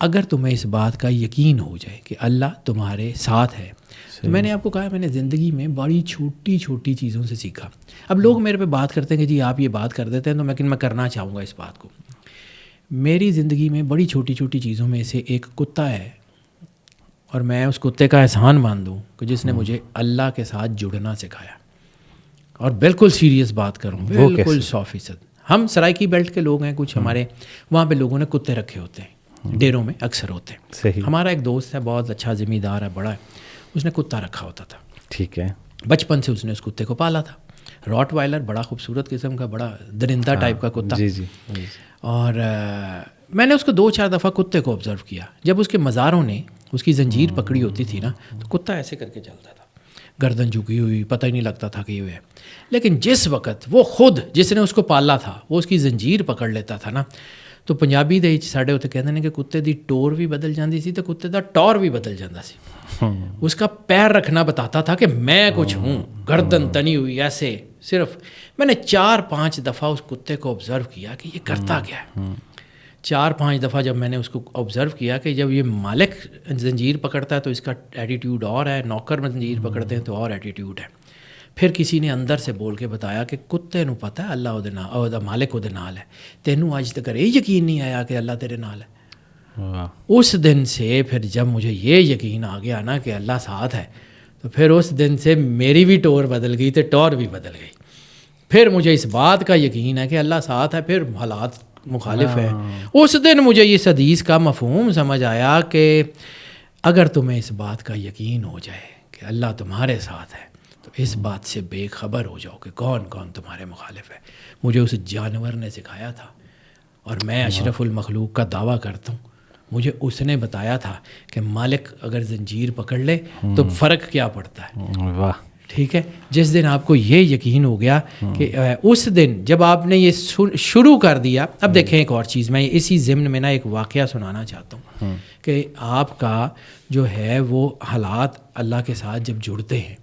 اگر تمہیں اس بات کا یقین ہو جائے کہ اللہ تمہارے ساتھ ہے تو میں نے آپ کو کہا میں نے زندگی میں بڑی چھوٹی چھوٹی چیزوں سے سیکھا. اب لوگ میرے پہ بات کرتے ہیں کہ جی آپ یہ بات کر دیتے ہیں، تو لیکن میں کرنا چاہوں گا اس بات کو. میری زندگی میں بڑی چھوٹی چھوٹی چیزوں میں سے ایک کتا ہے، اور میں اس کتے کا احسان ماندوں کہ جس نے مجھے اللہ کے ساتھ جڑنا سکھایا. اور بالکل سیریس بات کروں، بالکل 100%. ہم سرائکی بیلٹ کے لوگ ہیں، کچھ ہمارے وہاں پہ لوگوں نے کتے رکھے ہوتے ہیں، ڈیروں میں اکثر ہوتے ہیں. ہمارا ایک دوست ہے، بہت اچھا ذمہ دار ہے، بڑا ہے، اس نے کتا رکھا ہوتا تھا. ٹھیک ہے، بچپن سے اس نے اس کتے کو پالا تھا. راٹ وائلر، بڑا خوبصورت قسم کا، بڑا درندہ ٹائپ کا کتا. اور میں نے اس کو 2-4 دفعہ کتے کو آبزرو کیا. جب اس کے مزاروں نے اس کی زنجیر پکڑی ہوتی تھی نا تو کتا ایسے کر کے چلتا تھا، گردن جھکی ہوئی، پتہ ہی نہیں لگتا تھا کہ یہ ہے. لیکن جس وقت وہ خود جس نے اس کو پالا تھا وہ اس کی زنجیر پکڑ لیتا تھا نا، تو پنجابی دے ساڈے اتنے کہتے ہیں کہ کتے دی ٹور بھی بدل جاندی سی تو کتے دا ٹور بھی بدل جاتا سی. اس کا پیر رکھنا بتاتا تھا کہ میں کچھ ہوں، گردن تنی ہوئی ایسے. صرف میں نے 4-5 دفعہ اس کتے کو آبزرو کیا کہ یہ کرتا کیا ہے. 4-5 دفعہ جب میں نے اس کو آبزرو کیا کہ جب یہ مالک زنجیر پکڑتا ہے تو اس کا ایٹیٹیوڈ اور ہے، نوکر زنجیر پکڑتے ہیں تو اور ایٹیٹیوڈ ہے. پھر کسی نے اندر سے بول کے بتایا کہ کتے نو پتہ ہے اللہ دے نال، مالک وہ دے نال ہے، تینوں اج تک یہ یقین نہیں آیا کہ اللہ تیرے نال ہے. اس دن سے پھر جب مجھے یہ یقین آ گیا نا کہ اللہ ساتھ ہے، تو پھر اس دن سے میری بھی ٹور بدل گئی تو ٹور بھی بدل گئی. پھر مجھے اس بات کا یقین ہے کہ اللہ ساتھ ہے، پھر حالات مخالف ہے. اس دن مجھے اس حدیث کا مفہوم سمجھ آیا کہ اگر تمہیں اس بات کا یقین ہو جائے کہ اللہ تمہارے ساتھ ہے تو اس بات سے بے خبر ہو جاؤ کہ کون کون تمہارے مخالف ہے. مجھے اس جانور نے سکھایا تھا، اور میں اشرف المخلوق کا دعویٰ کرتا ہوں، مجھے اس نے بتایا تھا کہ مالک اگر زنجیر پکڑ لے تو فرق کیا پڑتا ہے. واہ، ٹھیک ہے. جس دن آپ کو یہ یقین ہو گیا کہ اس دن جب آپ نے یہ شروع کر دیا. اب دیکھیں ایک اور چیز میں اسی ضمن میں نا ایک واقعہ سنانا چاہتا ہوں کہ آپ کا جو ہے وہ حالات اللہ کے ساتھ جب جڑتے ہیں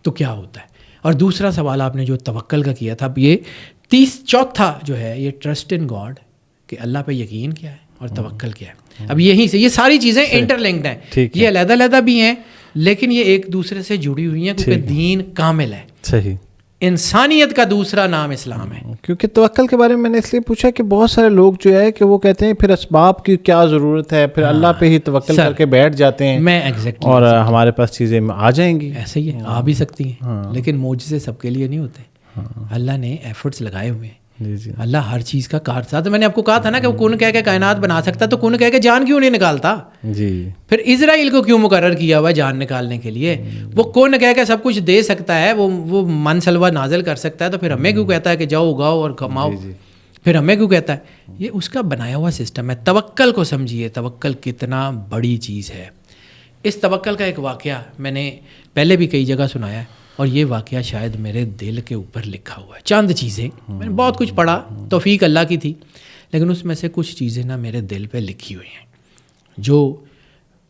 تو کیا ہوتا ہے. اور دوسرا سوال آپ نے جو توکل کا کیا تھا، اب یہ چوتھا جو ہے یہ ٹرسٹ ان گاڈ، کہ اللہ پہ یقین کیا ہے اور توکل کیا ہے. اب یہیں سے یہ ساری چیزیں انٹر لنکڈ ہیں، یہ علیحدہ علیحدہ بھی ہیں لیکن یہ ایک دوسرے سے جڑی ہوئی ہیں کیونکہ دین کامل ہے. صحیح. انسانیت کا دوسرا نام اسلام ہے. کیونکہ توکل کے بارے میں نے اس لیے پوچھا کہ بہت سارے لوگ جو ہے کہ وہ کہتے ہیں پھر اسباب کی کیا ضرورت ہے، پھر اللہ پہ ہی توکل کر کے بیٹھ جاتے ہیں میں ایگزیکٹلی اور ہمارے پاس چیزیں آ جائیں گی. ایسے ہی ہے، آ بھی سکتی ہیں لیکن معجزے سب کے لیے نہیں ہوتے. اللہ نے ایفرٹس لگائے ہوئے ہیں. اللہ ہر چیز کا کار ساتھ. میں نے آپ کو کہا تھا نا کہ وہ کن کہہ کے کائنات بنا سکتا تو کن کہہ کے جان کیوں نہیں نکالتا. پھر اسرائیل کو کیوں مقرر کیا ہوا ہے جان نکالنے کے لیے؟ وہ کن کہہ کے سب کچھ دے سکتا ہے، وہ من سلوا نازل کر سکتا ہے، تو پھر ہمیں کیوں کہتا ہے کہ جاؤ اگاؤ اور کماؤ؟ پھر ہمیں کیوں کہتا ہے؟ یہ اس کا بنایا ہوا سسٹم ہے. توکل کو سمجھیے, توکل کتنا بڑی چیز ہے. اس توکل کا ایک واقعہ میں نے پہلے بھی کئی جگہ سنایا ہے, اور یہ واقعہ شاید میرے دل کے اوپر لکھا ہوا ہے. چند چیزیں, میں نے بہت کچھ پڑھا, توفیق اللہ کی تھی, لیکن اس میں سے کچھ چیزیں نا میرے دل پہ لکھی ہوئی ہیں, جو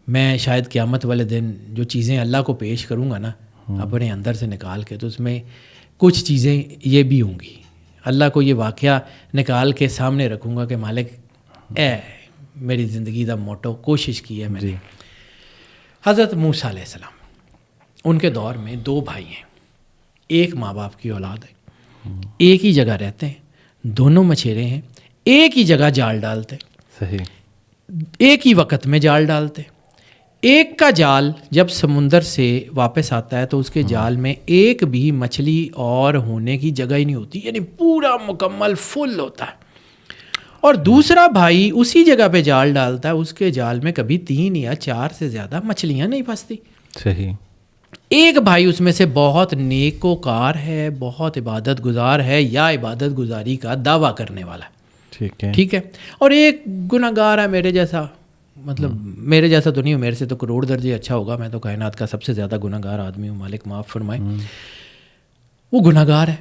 میں شاید قیامت والے دن جو چیزیں اللہ کو پیش کروں گا نا اپنے اندر سے نکال کے, تو اس میں کچھ چیزیں یہ بھی ہوں گی. اللہ کو یہ واقعہ نکال کے سامنے رکھوں گا کہ مالک اے میری زندگی دا موٹو کوشش کی ہے میں نے. حضرت موسیٰ علیہ السلام, ان کے دور میں 2 بھائی ہیں, ایک ماں باپ کی اولاد ہے, ایک ہی جگہ رہتے ہیں, دونوں مچھیرے ہیں, ایک ہی جگہ جال ڈالتے, صحیح, ایک ہی وقت میں جال ڈالتے. ایک کا جال جب سمندر سے واپس آتا ہے تو اس کے جال میں ایک بھی مچھلی اور ہونے کی جگہ ہی نہیں ہوتی, یعنی پورا مکمل فل ہوتا ہے. اور دوسرا بھائی اسی جگہ پہ جال ڈالتا ہے, اس کے جال میں کبھی 3 یا 4 سے زیادہ مچھلیاں نہیں پھنستی. صحیح. ایک بھائی اس میں سے بہت نیک و کار ہے, بہت عبادت گزار ہے, یا عبادت گزاری کا دعویٰ کرنے والا ہے, ٹھیک ہے, اور ایک گناہ گار ہے میرے جیسا, مطلب میرے جیسا تو نہیں ہوں, میرے سے تو کروڑ درجے اچھا ہوگا, میں تو کائنات کا سب سے زیادہ گناہ گار آدمی ہوں, مالک معاف فرمائے. وہ گناہ گار ہے,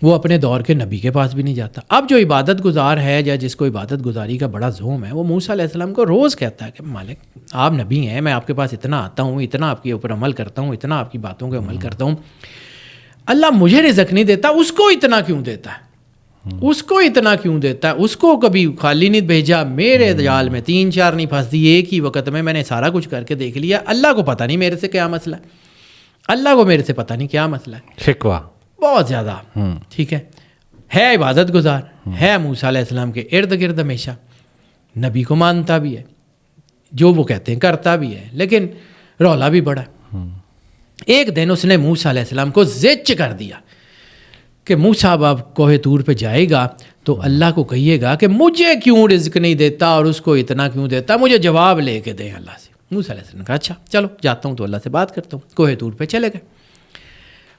وہ اپنے دور کے نبی کے پاس بھی نہیں جاتا. اب جو عبادت گزار ہے یا جس کو عبادت گزاری کا بڑا زوم ہے, وہ موسیٰ علیہ السلام کو روز کہتا ہے کہ مالک آپ نبی ہیں, میں آپ کے پاس اتنا آتا ہوں, اتنا آپ کے اوپر عمل کرتا ہوں, اتنا آپ کی باتوں کے عمل کرتا ہوں, اللہ مجھے رزق نہیں دیتا, اس کو اتنا کیوں دیتا ہے, اس کو اتنا کیوں دیتا ہے, اس کو کبھی خالی نہیں بھیجا, میرے جال میں 3-4 نہیں پھنستی, ایک ہی وقت میں نے سارا کچھ کر کے دیکھ لیا, اللہ کو پتہ نہیں میرے سے کیا مسئلہ ہے, اللہ کو میرے سے پتہ نہیں کیا مسئلہ ہے. شکوہ بہت زیادہ, ٹھیک ہے عبادت گزار ہے, موسیٰ علیہ السلام کے ارد گرد ہمیشہ, نبی کو مانتا بھی ہے, جو وہ کہتے ہیں کرتا بھی ہے, لیکن رولا بھی بڑا. ایک دن اس نے موسیٰ علیہ السلام کو زچ کر دیا کہ موسیٰ اب کوہ طور پہ جائے گا تو اللہ کو کہیے گا کہ مجھے کیوں رزق نہیں دیتا اور اس کو اتنا کیوں دیتا, مجھے جواب لے کے دیں اللہ سے. موسیٰ علیہ السلام نے کہا اچھا چلو جاتا ہوں تو اللہ سے بات کرتا ہوں. کوہ طور پہ چلے گئے.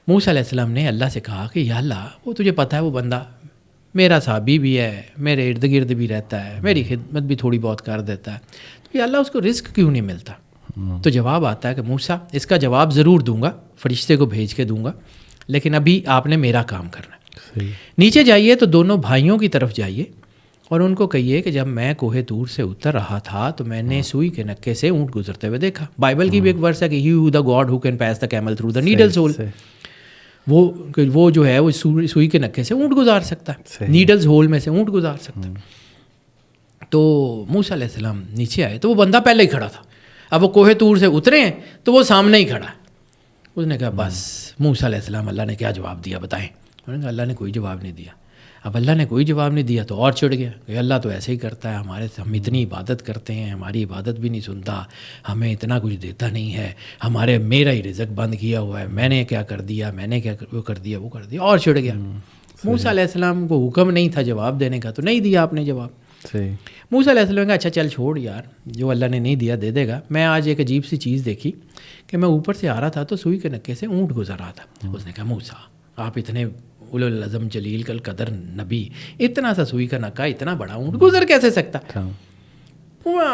موسیٰ علیہ السلام نے اللہ سے کہا کہ یا اللہ, وہ تجھے پتہ ہے وہ بندہ میرا صحابی بھی ہے, میرے ارد گرد بھی رہتا ہے, میری خدمت بھی تھوڑی بہت کر دیتا ہے, تو یا اللہ اس کو رزق کیوں نہیں ملتا؟ تو جواب آتا ہے کہ موسیٰ اس کا جواب ضرور دوں گا, فرشتے کو بھیج کے دوں گا, لیکن ابھی آپ نے میرا کام کرنا ہے. نیچے جائیے تو دونوں بھائیوں کی طرف جائیے اور ان کو کہیے کہ جب میں کوہ طور سے اتر رہا تھا تو میں نے سوئی کے نکے سے اونٹ گزرتے ہوئے دیکھا. بائبل کی بھی ایک ورس ہے کہ he the God who can pass the camel through the needle hole. وہ جو ہے وہ سوئی کے نکے سے اونٹ گزار سکتا ہے, نیڈلز ہول میں سے اونٹ گزار سکتا ہے. تو موسیٰ علیہ السلام نیچے آئے تو وہ بندہ پہلے ہی کھڑا تھا. اب وہ کوہ طور سے اترے ہیں تو وہ سامنے ہی کھڑا ہے. اس نے کہا بس موسیٰ علیہ السلام اللہ نے کیا جواب دیا بتائیں؟ انہوں نے کہا اللہ نے کوئی جواب نہیں دیا. اب اللہ نے کوئی جواب نہیں دیا تو اور چڑھ گیا کہ اللہ تو ایسے ہی کرتا ہے, ہم اتنی عبادت کرتے ہیں, ہماری عبادت بھی نہیں سنتا, ہمیں اتنا کچھ دیتا نہیں ہے, میرا ہی رزق بند کیا ہوا ہے, میں نے کیا کر دیا, میں نے کیا وہ کر دیا, اور چڑھ گیا. موسیٰ علیہ السلام کو حکم نہیں تھا جواب دینے کا تو نہیں دیا آپ نے جواب. موسیٰ علیہ السلام نے کہا اچھا چل چھوڑ یار, جو اللہ نے نہیں دیا دے دے گا. میں آج ایک عجیب سی چیز دیکھی کہ میں اوپر سے آ رہا تھا تو سوئی کے نکے سے اونٹ گزر رہا تھا. اس نے کہا موسیٰ آپ اتنے اولو العزم جلیل القدر نبی, اتنا سا سوئی کا نکا اتنا بڑا اونٹ گزر کیسے سکتا؟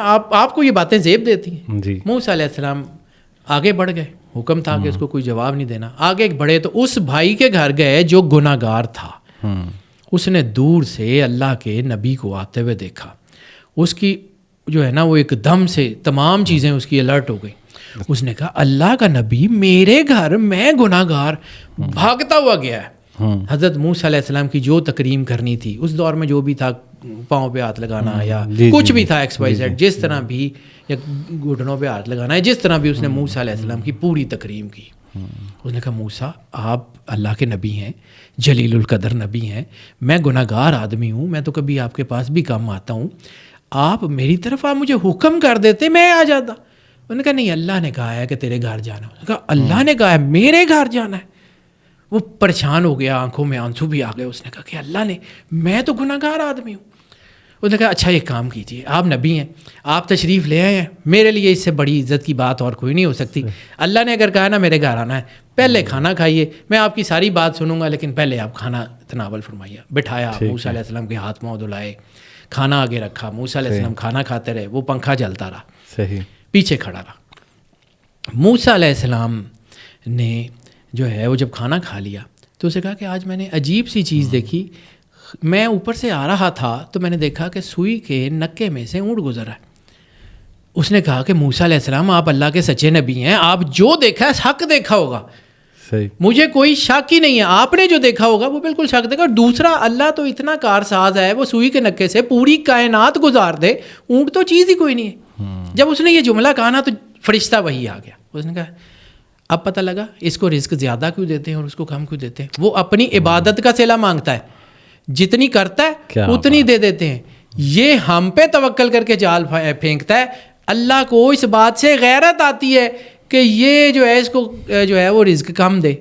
آپ کو یہ باتیں زیب دیتی ہیں. موسیٰ علیہ السلام آگے بڑھ گئے, حکم تھا کہ اس کو کوئی جواب نہیں دینا. آگے بڑھے تو اس بھائی کے گھر گئے جو گناہ گار تھا. اس نے دور سے اللہ کے نبی کو آتے ہوئے دیکھا. اس کی جو ہے نا وہ ایک دم سے تمام چیزیں اس کی الرٹ ہو گئی. اس نے کہا اللہ کا نبی میرے گھر, میں گناہ گار, بھاگتا ہوا گیا ہے. حضرت موسیٰ علیہ السلام کی جو تکریم کرنی تھی اس دور میں, جو بھی تھا, پاؤں پہ ہاتھ لگانا یا کچھ بھی تھا ایکس وائی زیڈ, جس طرح بھی, یا گھٹنوں پہ ہاتھ لگانا ہے, جس طرح بھی اس نے موسیٰ علیہ السلام کی پوری تکریم کی. اس نے کہا موسیٰ آپ اللہ کے نبی ہیں, جلیل القدر نبی ہیں, میں گناہ گار آدمی ہوں, میں تو کبھی آپ کے پاس بھی کم آتا ہوں, آپ میری طرف آپ مجھے حکم کر دیتے میں آ جاتا. انہوں نے کہا نہیں اللہ نے کہا ہے کہ تیرے گھر جانا. اس نے کہا اللہ نے کہا ہے میرے گھر جانا ہے. وہ پریشان ہو گیا, آنکھوں میں آنسو بھی آ گئے. اس نے کہا کہ اللہ نے, میں تو گناہ گار آدمی ہوں. اس نے کہا اچھا ایک کام کیجیے, آپ نبی ہیں, آپ تشریف لے آئے ہیں, میرے لیے اس سے بڑی عزت کی بات اور کوئی نہیں ہو سکتی. اللہ نے اگر کہا نا میرے گھر آنا ہے, پہلے کھانا کھائیے, میں آپ کی ساری بات سنوں گا, لیکن پہلے آپ کھانا تناول فرمایا, بٹھایا, موسیٰ علیہ السلام کے ہاتھ پاؤں دھلائے, کھانا آگے رکھا, موسیٰ علیہ السلام کھانا کھاتے رہے, وہ پنکھا چلتا رہا, صحیح, پیچھے کھڑا رہا. موسیٰ علیہ السلام نے جو ہے وہ جب کھانا کھا لیا تو اسے کہا کہ آج میں نے عجیب سی چیز دیکھی, میں اوپر سے آ رہا تھا تو میں نے دیکھا کہ سوئی کے نکے میں سے اونٹ گزر رہا ہے. اس نے کہا کہ موسیٰ علیہ السلام آپ اللہ کے سچے نبی ہیں, آپ جو دیکھا ہے حق دیکھا ہوگا, صحیح, مجھے کوئی شک ہی نہیں ہے, آپ نے جو دیکھا ہوگا وہ بالکل شک دیکھا. اور دوسرا, اللہ تو اتنا کارساز ہے, وہ سوئی کے نکے سے پوری کائنات گزار دے, اونٹ تو چیز ہی کوئی نہیں ہے. جب اس نے یہ جملہ کہا نا تو فرشتہ وہی آ گیا. اس نے کہا اب پتہ لگا اس کو رزق زیادہ کیوں دیتے ہیں اور اس کو کم کیوں دیتے ہیں. وہ اپنی عبادت کا صلہ مانگتا ہے, جتنی کرتا ہے اتنی دے دیتے ہیں. یہ ہم پہ توکل کر کے جال پھینکتا ہے. اللہ کو اس بات سے غیرت آتی ہے کہ یہ جو ہے اس کو جو ہے وہ رزق کم دے,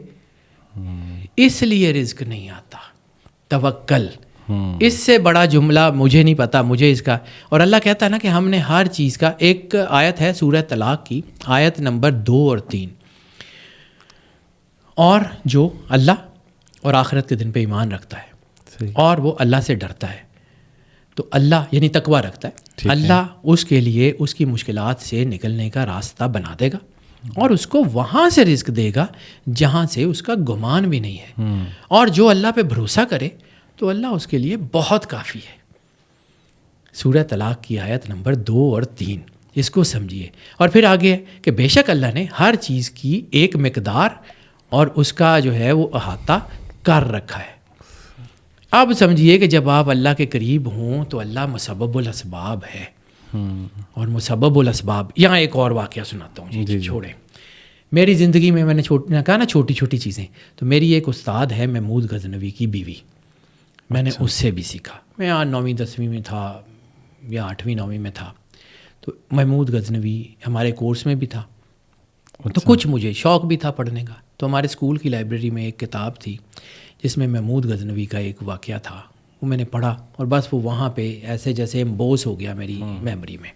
اس لیے رزق نہیں آتا. توکل, اس سے بڑا جملہ مجھے نہیں پتا, مجھے اس کا. اور اللہ کہتا ہے نا کہ ہم نے ہر چیز کا, ایک آیت ہے سورہ طلاق کی آیت نمبر 2 اور 3, اور جو اللہ اور آخرت کے دن پہ ایمان رکھتا ہے اور وہ اللہ سے ڈرتا ہے تو اللہ یعنی تقویٰ رکھتا ہے, اللہ اس کے لیے اس کی مشکلات سے نکلنے کا راستہ بنا دے گا اور اس کو وہاں سے رزق دے گا جہاں سے اس کا گمان بھی نہیں ہے. اور جو اللہ پہ بھروسہ کرے تو اللہ اس کے لیے بہت کافی ہے. سورہ طلاق کی آیت نمبر 2 اور 3, اس کو سمجھیے. اور پھر آگے ہے کہ بے شک اللہ نے ہر چیز کی ایک مقدار اور اس کا جو ہے وہ احاطہ کر رکھا ہے. اب سمجھیے کہ جب آپ اللہ کے قریب ہوں تو اللہ مسبب الاسباب ہے, اور مسبب الاسباب. یہاں ایک اور واقعہ سناتا ہوں جی, چھوڑیں. میری زندگی میں نے کہا نا چھوٹی چھوٹی چیزیں, تو میری ایک استاد ہے محمود غزنوی کی بیوی, میں نے اس سے بھی سیکھا. میں 9ویں 10ویں میں تھا یا 8ویں 9ویں میں تھا, تو محمود غزنوی ہمارے کورس میں بھی تھا, تو کچھ مجھے شوق بھی تھا پڑھنے کا. تو ہمارے اسکول کی لائبریری میں ایک کتاب تھی جس میں محمود غزنوی کا ایک واقعہ تھا, وہ میں نے پڑھا اور بس وہ وہاں پہ ایسے جیسے امبوس ہو گیا میری میموری میں.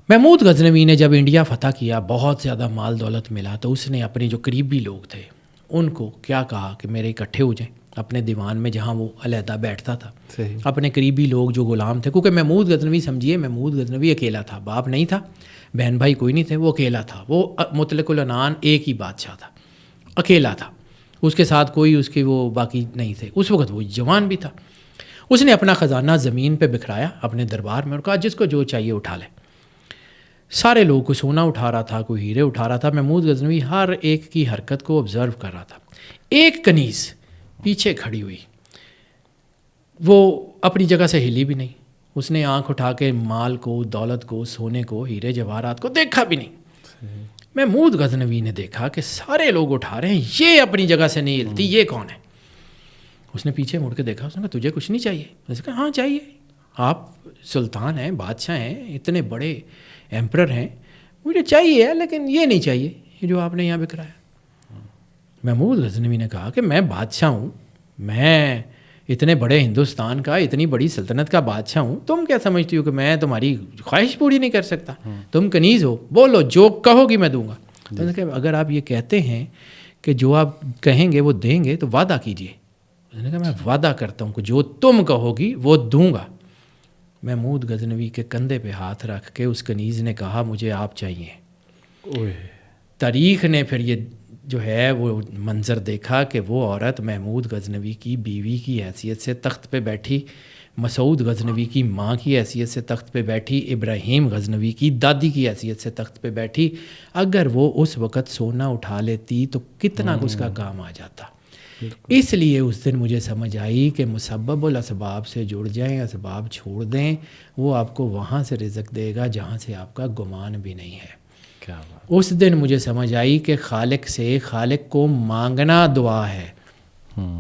محمود غزنوی نے جب انڈیا فتح کیا, بہت زیادہ مال دولت ملا, تو اس نے اپنے جو قریبی لوگ تھے ان کو کیا کہا کہ میرے اکٹھے ہو جائیں اپنے دیوان میں جہاں وہ علیحدہ بیٹھتا تھا. اپنے قریبی لوگ جو غلام تھے, کیونکہ محمود غزنوی سمجھیے محمود غزنوی اکیلا تھا, باپ نہیں تھا, بہن بھائی کوئی نہیں تھے, وہ اکیلا تھا. وہ مطلق العنان ایک ہی بادشاہ تھا, اکیلا تھا, اس کے ساتھ کوئی اس کے وہ باقی نہیں تھے. اس وقت وہ جوان بھی تھا. اس نے اپنا خزانہ زمین پہ بکھرایا اپنے دربار میں اور کہا جس کو جو چاہیے اٹھا لے. سارے لوگ کو سونا اٹھا رہا تھا, کوئی ہیرے اٹھا رہا تھا. محمود غزنوی ہر ایک کی حرکت کو آبزرو کر رہا تھا. ایک کنیز پیچھے کھڑی ہوئی, وہ اپنی جگہ سے ہلی بھی نہیں. اس نے آنکھ اٹھا کے مال کو, دولت کو, سونے کو, ہیرے جواہرات کو دیکھا بھی نہیں. محمود غزنوی نے دیکھا کہ سارے لوگ اٹھا رہے ہیں, یہ اپنی جگہ سے نہیں ہلتی, یہ کون ہے؟ اس نے پیچھے مڑ کے دیکھا, اس نے کہا تجھے کچھ نہیں چاہیے؟ اس نے کہا ہاں چاہیے, آپ سلطان ہیں, بادشاہ ہیں, اتنے بڑے ایمپرر ہیں, مجھے چاہیے لیکن یہ نہیں چاہیے یہ جو آپ نے یہاں بکھرایا. محمود غزنوی نے کہا کہ میں بادشاہ ہوں, میں اتنے بڑے ہندوستان کا, اتنی بڑی سلطنت کا بادشاہ ہوں, تم کیا سمجھتی ہو کہ میں تمہاری خواہش پوری نہیں کر سکتا؟ تم کنیز ہو, بولو جو کہو گی میں دوں گا. تو نے کہا اگر آپ یہ کہتے ہیں کہ جو آپ کہیں گے وہ دیں گے تو وعدہ کیجیے. اس نے کہا میں وعدہ کرتا ہوں کہ جو تم کہو گی وہ دوں گا. محمود غزنوی کے کندھے پہ ہاتھ رکھ کے اس کنیز نے کہا مجھے آپ چاہیے. تاریخ نے پھر یہ جو ہے وہ منظر دیکھا کہ وہ عورت محمود غزنوی کی بیوی کی حیثیت سے تخت پہ بیٹھی, مسعود غزنوی کی ماں کی حیثیت سے تخت پہ بیٹھی, ابراہیم غزنوی کی دادی کی حیثیت سے تخت پہ بیٹھی. اگر وہ اس وقت سونا اٹھا لیتی تو کتنا اس کا کام آ جاتا. اس لیے اس دن مجھے سمجھ آئی کہ مسبب الاسباب سے جڑ جائیں, اسباب چھوڑ دیں, وہ آپ کو وہاں سے رزق دے گا جہاں سے آپ کا گمان بھی نہیں ہے. اس دن مجھے سمجھ آئی کہ خالق سے, خالق کو مانگنا دعا ہے.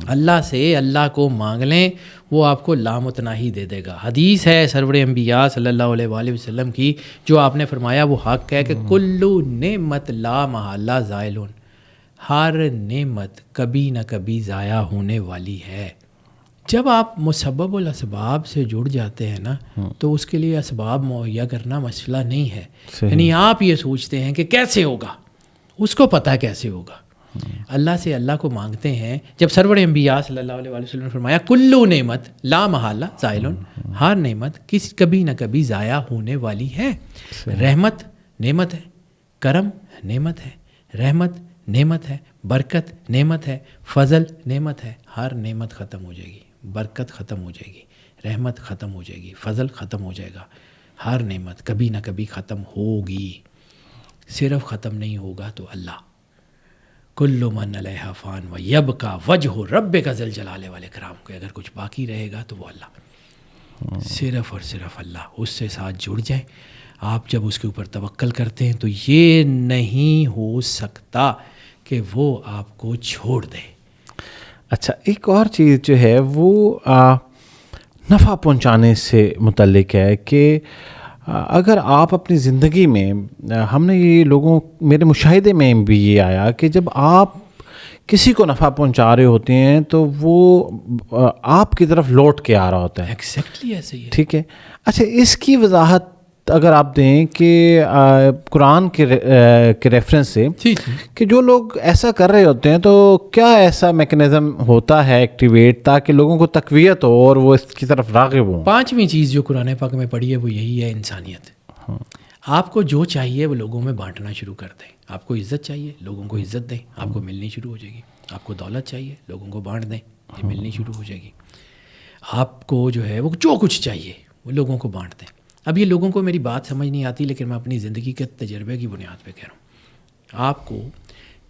اللہ سے اللہ کو مانگ لیں, وہ آپ کو لامتناہی دے دے گا. حدیث ہے سرور انبیاء صلی اللہ علیہ وآلہ وسلم کی, جو آپ نے فرمایا وہ حق ہے کہ کلو نعمت لا محالہ زائلون, ہر نعمت کبھی نہ کبھی ضائع ہونے والی ہے. جب آپ مسبب الاسباب سے جڑ جاتے ہیں نا تو اس کے لیے اسباب مہیا کرنا مسئلہ نہیں ہے. یعنی آپ یہ سوچتے ہیں کہ کیسے ہوگا, اس کو پتہ ہے کیسے ہوگا. اللہ سے اللہ کو مانگتے ہیں. جب سرور انبیاء صلی اللہ علیہ وسلم نے فرمایا کلو نعمت لا محالہ زائلن، ہر نعمت کبھی نہ کبھی ضائع ہونے والی ہے. رحمت نعمت ہے، کرم نعمت ہے، رحمت نعمت ہے، برکت نعمت ہے، فضل نعمت ہے. ہر نعمت ختم ہو جائے گی، برکت ختم ہو جائے گی، رحمت ختم ہو جائے گی، فضل ختم ہو جائے گا. ہر نعمت کبھی نہ کبھی ختم ہوگی. صرف ختم نہیں ہوگا تو اللہ. کل من علیہا فان و یبقی وجہ ربک ذی الجلال والاکرام. کہ اگر کچھ باقی رہے گا تو وہ اللہ، صرف اور صرف اللہ. اس سے ساتھ جڑ جائیں. آپ جب اس کے اوپر توکل کرتے ہیں تو یہ نہیں ہو سکتا کہ وہ آپ کو چھوڑ دے. اچھا، ایک اور چیز جو ہے وہ نفع پہنچانے سے متعلق ہے کہ اگر آپ اپنی زندگی میں، ہم نے یہ لوگوں، میرے مشاہدے میں بھی یہ آیا کہ جب آپ کسی کو نفع پہنچا رہے ہوتے ہیں تو وہ آپ کی طرف لوٹ کے آ رہا ہوتا ہے. ایگزیکٹلی ایسے ہی ہے. ٹھیک ہے. اچھا، اس کی وضاحت اگر آپ دیں کہ قرآن کے ریفرنس سے کہ جو لوگ ایسا کر رہے ہوتے ہیں تو کیا ایسا میکنزم ہوتا ہے ایکٹیویٹ تاکہ لوگوں کو تقویت ہو اور وہ اس کی طرف راغب ہوں؟ 5ویں چیز جو قرآن پاک میں پڑھی ہے وہ یہی ہے، انسانیت. آپ کو جو چاہیے وہ لوگوں میں بانٹنا شروع کر دیں. آپ کو عزت چاہیے، لوگوں کو عزت دیں، آپ کو ملنی شروع ہو جائے گی. آپ کو دولت چاہیے، لوگوں کو بانٹ دیں، یہ ملنی شروع ہو جائے گی. آپ کو جو ہے وہ جو کچھ چاہیے وہ لوگوں کو بانٹ دیں. اب یہ لوگوں کو میری بات سمجھ نہیں آتی، لیکن میں اپنی زندگی کے تجربے کی بنیاد پہ کہہ رہا ہوں. آپ کو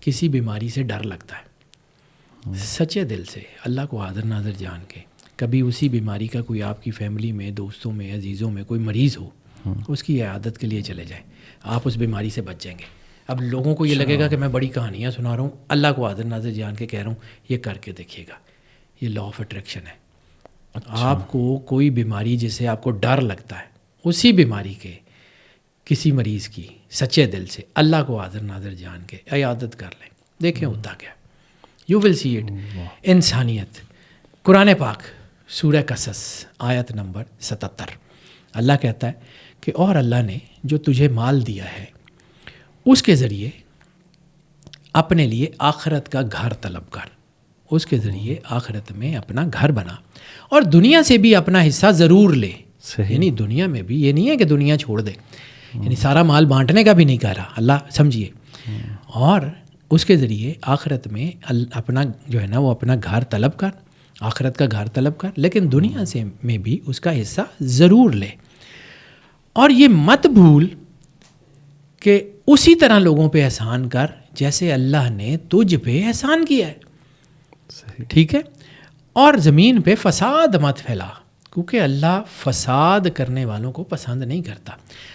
کسی بیماری سے ڈر لگتا ہے، سچے دل سے اللہ کو حاضر ناظر جان کے کبھی اسی بیماری کا کوئی آپ کی فیملی میں، دوستوں میں، عزیزوں میں کوئی مریض ہو، اس کی عیادت کے لیے چلے جائیں. آپ اس بیماری سے بچ جائیں گے. اب لوگوں کو یہ لگے گا کہ میں بڑی کہانیاں سنا رہا ہوں، اللہ کو حاضر ناظر جان کے کہہ رہا ہوں. یہ کر کے دیکھیے گا، یہ لا آف اٹریکشن ہے. آپ کو کوئی بیماری جسے آپ کو ڈر لگتا ہے، اسی بیماری کے کسی مریض کی سچے دل سے اللہ کو حاضر ناظر جان کے عیادت کر لیں، دیکھیں ہوتا کیا. You will see it. انسانیت. قرآن پاک سورہ قصص آیت نمبر 77 اللہ کہتا ہے کہ اور اللہ نے جو تجھے مال دیا ہے اس کے ذریعے اپنے لیے آخرت کا گھر طلب کر. اس کے ذریعے آخرت میں اپنا گھر بنا اور دنیا سے بھی اپنا حصہ ضرور لے. یعنی دنیا میں بھی یہ نہیں ہے کہ دنیا چھوڑ دے، یعنی سارا مال بانٹنے کا بھی نہیں کہہ رہا اللہ، سمجھیے. اور اس کے ذریعے آخرت میں اپنا جو ہے نا وہ اپنا گھر طلب کر، آخرت کا گھر طلب کر، لیکن دنیا سے میں بھی اس کا حصہ ضرور لے. اور یہ مت بھول کہ اسی طرح لوگوں پہ احسان کر جیسے اللہ نے تجھ پہ احسان کیا ہے. ٹھیک ہے. اور زمین پہ فساد مت پھیلا، کیونکہ اللہ فساد کرنے والوں کو پسند نہیں کرتا.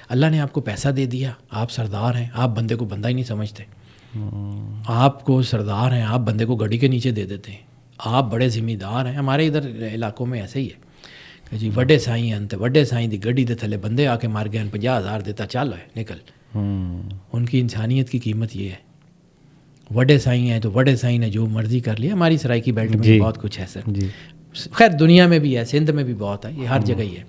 اللہ نے آپ کو پیسہ دے دیا، آپ سردار ہیں، آپ بندے کو بندہ ہی نہیں سمجھتے. آپ کو سردار ہیں، آپ بندے کو گاڑی کے نیچے دے دیتے ہیں. آپ بڑے ذمہ دار ہیں. ہمارے ادھر علاقوں میں ایسے ہی ہے کہ جی وڈے سائیں ہیں، وڈے سائیں دی گڈی دے تھلے بندے آ کے مار گئے، 50,000 دیتا چل ہے نکل. ان کی انسانیت کی قیمت یہ ہے. وڈے سائیں ہیں تو وڈے سائیں نے جو مرضی کر لیا. ہماری سرائکی بیلٹ میں بہت کچھ ہے سر. خیر دنیا میں بھی ہے، سندھ میں بھی بہت ہے، یہ ہر جگہ ہی ہے.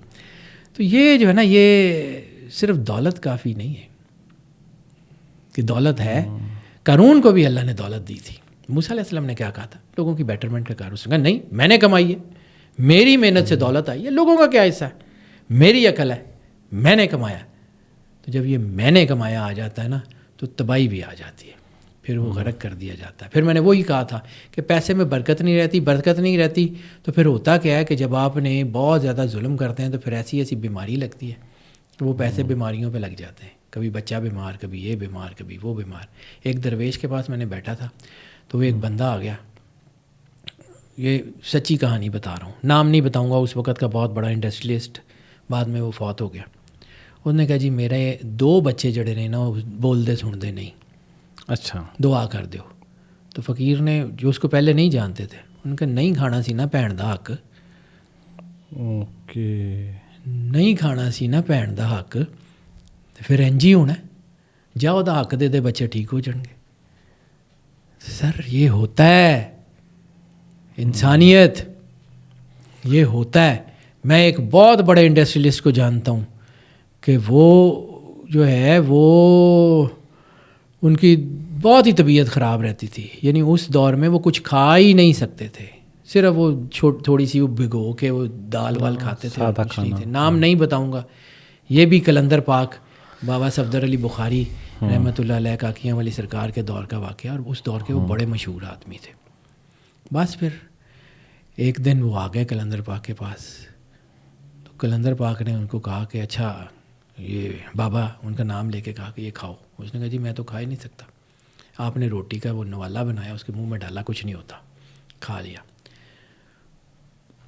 تو یہ جو ہے نا یہ صرف دولت کافی نہیں ہے کہ دولت ہے. قارون کو بھی اللہ نے دولت دی تھی. موسیٰ علیہ السلام نے کیا کہا تھا؟ لوگوں کی بیٹرمنٹ کا کار. اس نے کہا نہیں، میں نے کمائی ہے، میری محنت سے دولت آئی ہے، لوگوں کا کیا حصہ ہے، میری عقل ہے، میں نے کمایا. تو جب یہ میں نے کمایا آ جاتا ہے نا تو تباہی بھی آ جاتی ہے، پھر وہ غرق کر دیا جاتا ہے. پھر میں نے وہی کہا تھا کہ پیسے میں برکت نہیں رہتی تو پھر ہوتا کیا ہے کہ جب آپ نے بہت زیادہ ظلم کرتے ہیں تو پھر ایسی بیماری لگتی ہے تو وہ پیسے بیماریوں پہ لگ جاتے ہیں. کبھی بچہ بیمار، کبھی یہ بیمار، کبھی وہ بیمار. ایک درویش کے پاس میں نے بیٹھا تھا تو وہ ایک بندہ آ گیا. یہ سچی کہانی بتا رہا ہوں، نام نہیں بتاؤں گا. اس وقت کا بہت بڑا انڈسٹریلسٹ، بعد میں وہ فوت ہو گیا. انہوں نے کہا جی میرے 2 بچے جڑے نے نا وہ بولتے سنتے نہیں، اچھا دعا کر دیو. تو فقیر نے جو اس کو پہلے نہیں جانتے تھے ان کا نہیں کھانا سی نا بھੈਣ دا حق. اوکے. نہیں کھانا سی نا بھੈਣ دا حق تو پھر انج ہی ہونا، جا وہ حق دے دے بچے ٹھیک ہو جان گے. سر یہ ہوتا ہے انسانیت، یہ ہوتا ہے. میں ایک بہت بڑے انڈسٹریلسٹ کو جانتا ہوں کہ وہ جو ہے وہ ان کی بہت ہی طبیعت خراب رہتی تھی. یعنی اس دور میں وہ کچھ کھا ہی نہیں سکتے تھے, صرف وہ تھوڑی سی وہ بھگو کے وہ دال وال کھاتے تھے, اور کچھ نہیں تھے. نام نہیں بتاؤں گا, یہ بھی قلندر پاک بابا صفدر علی بخاری رحمۃ اللہ علیہ کاکیاں والی سرکار کے دور کا واقعہ, اور اس دور کے وہ بڑے مشہور آدمی تھے. بس پھر ایک دن وہ آ گئے قلندر پاک کے پاس, تو قلندر پاک نے ان کو کہا کہ اچھا یہ بابا, ان کا نام لے کے کہا کہ یہ کھاؤ. اس نے کہا جی میں تو کھا ہی نہیں سکتا. آپ نے روٹی کا وہ نوالا بنایا, اس کے منہ میں ڈالا, کچھ نہیں ہوتا, کھا لیا.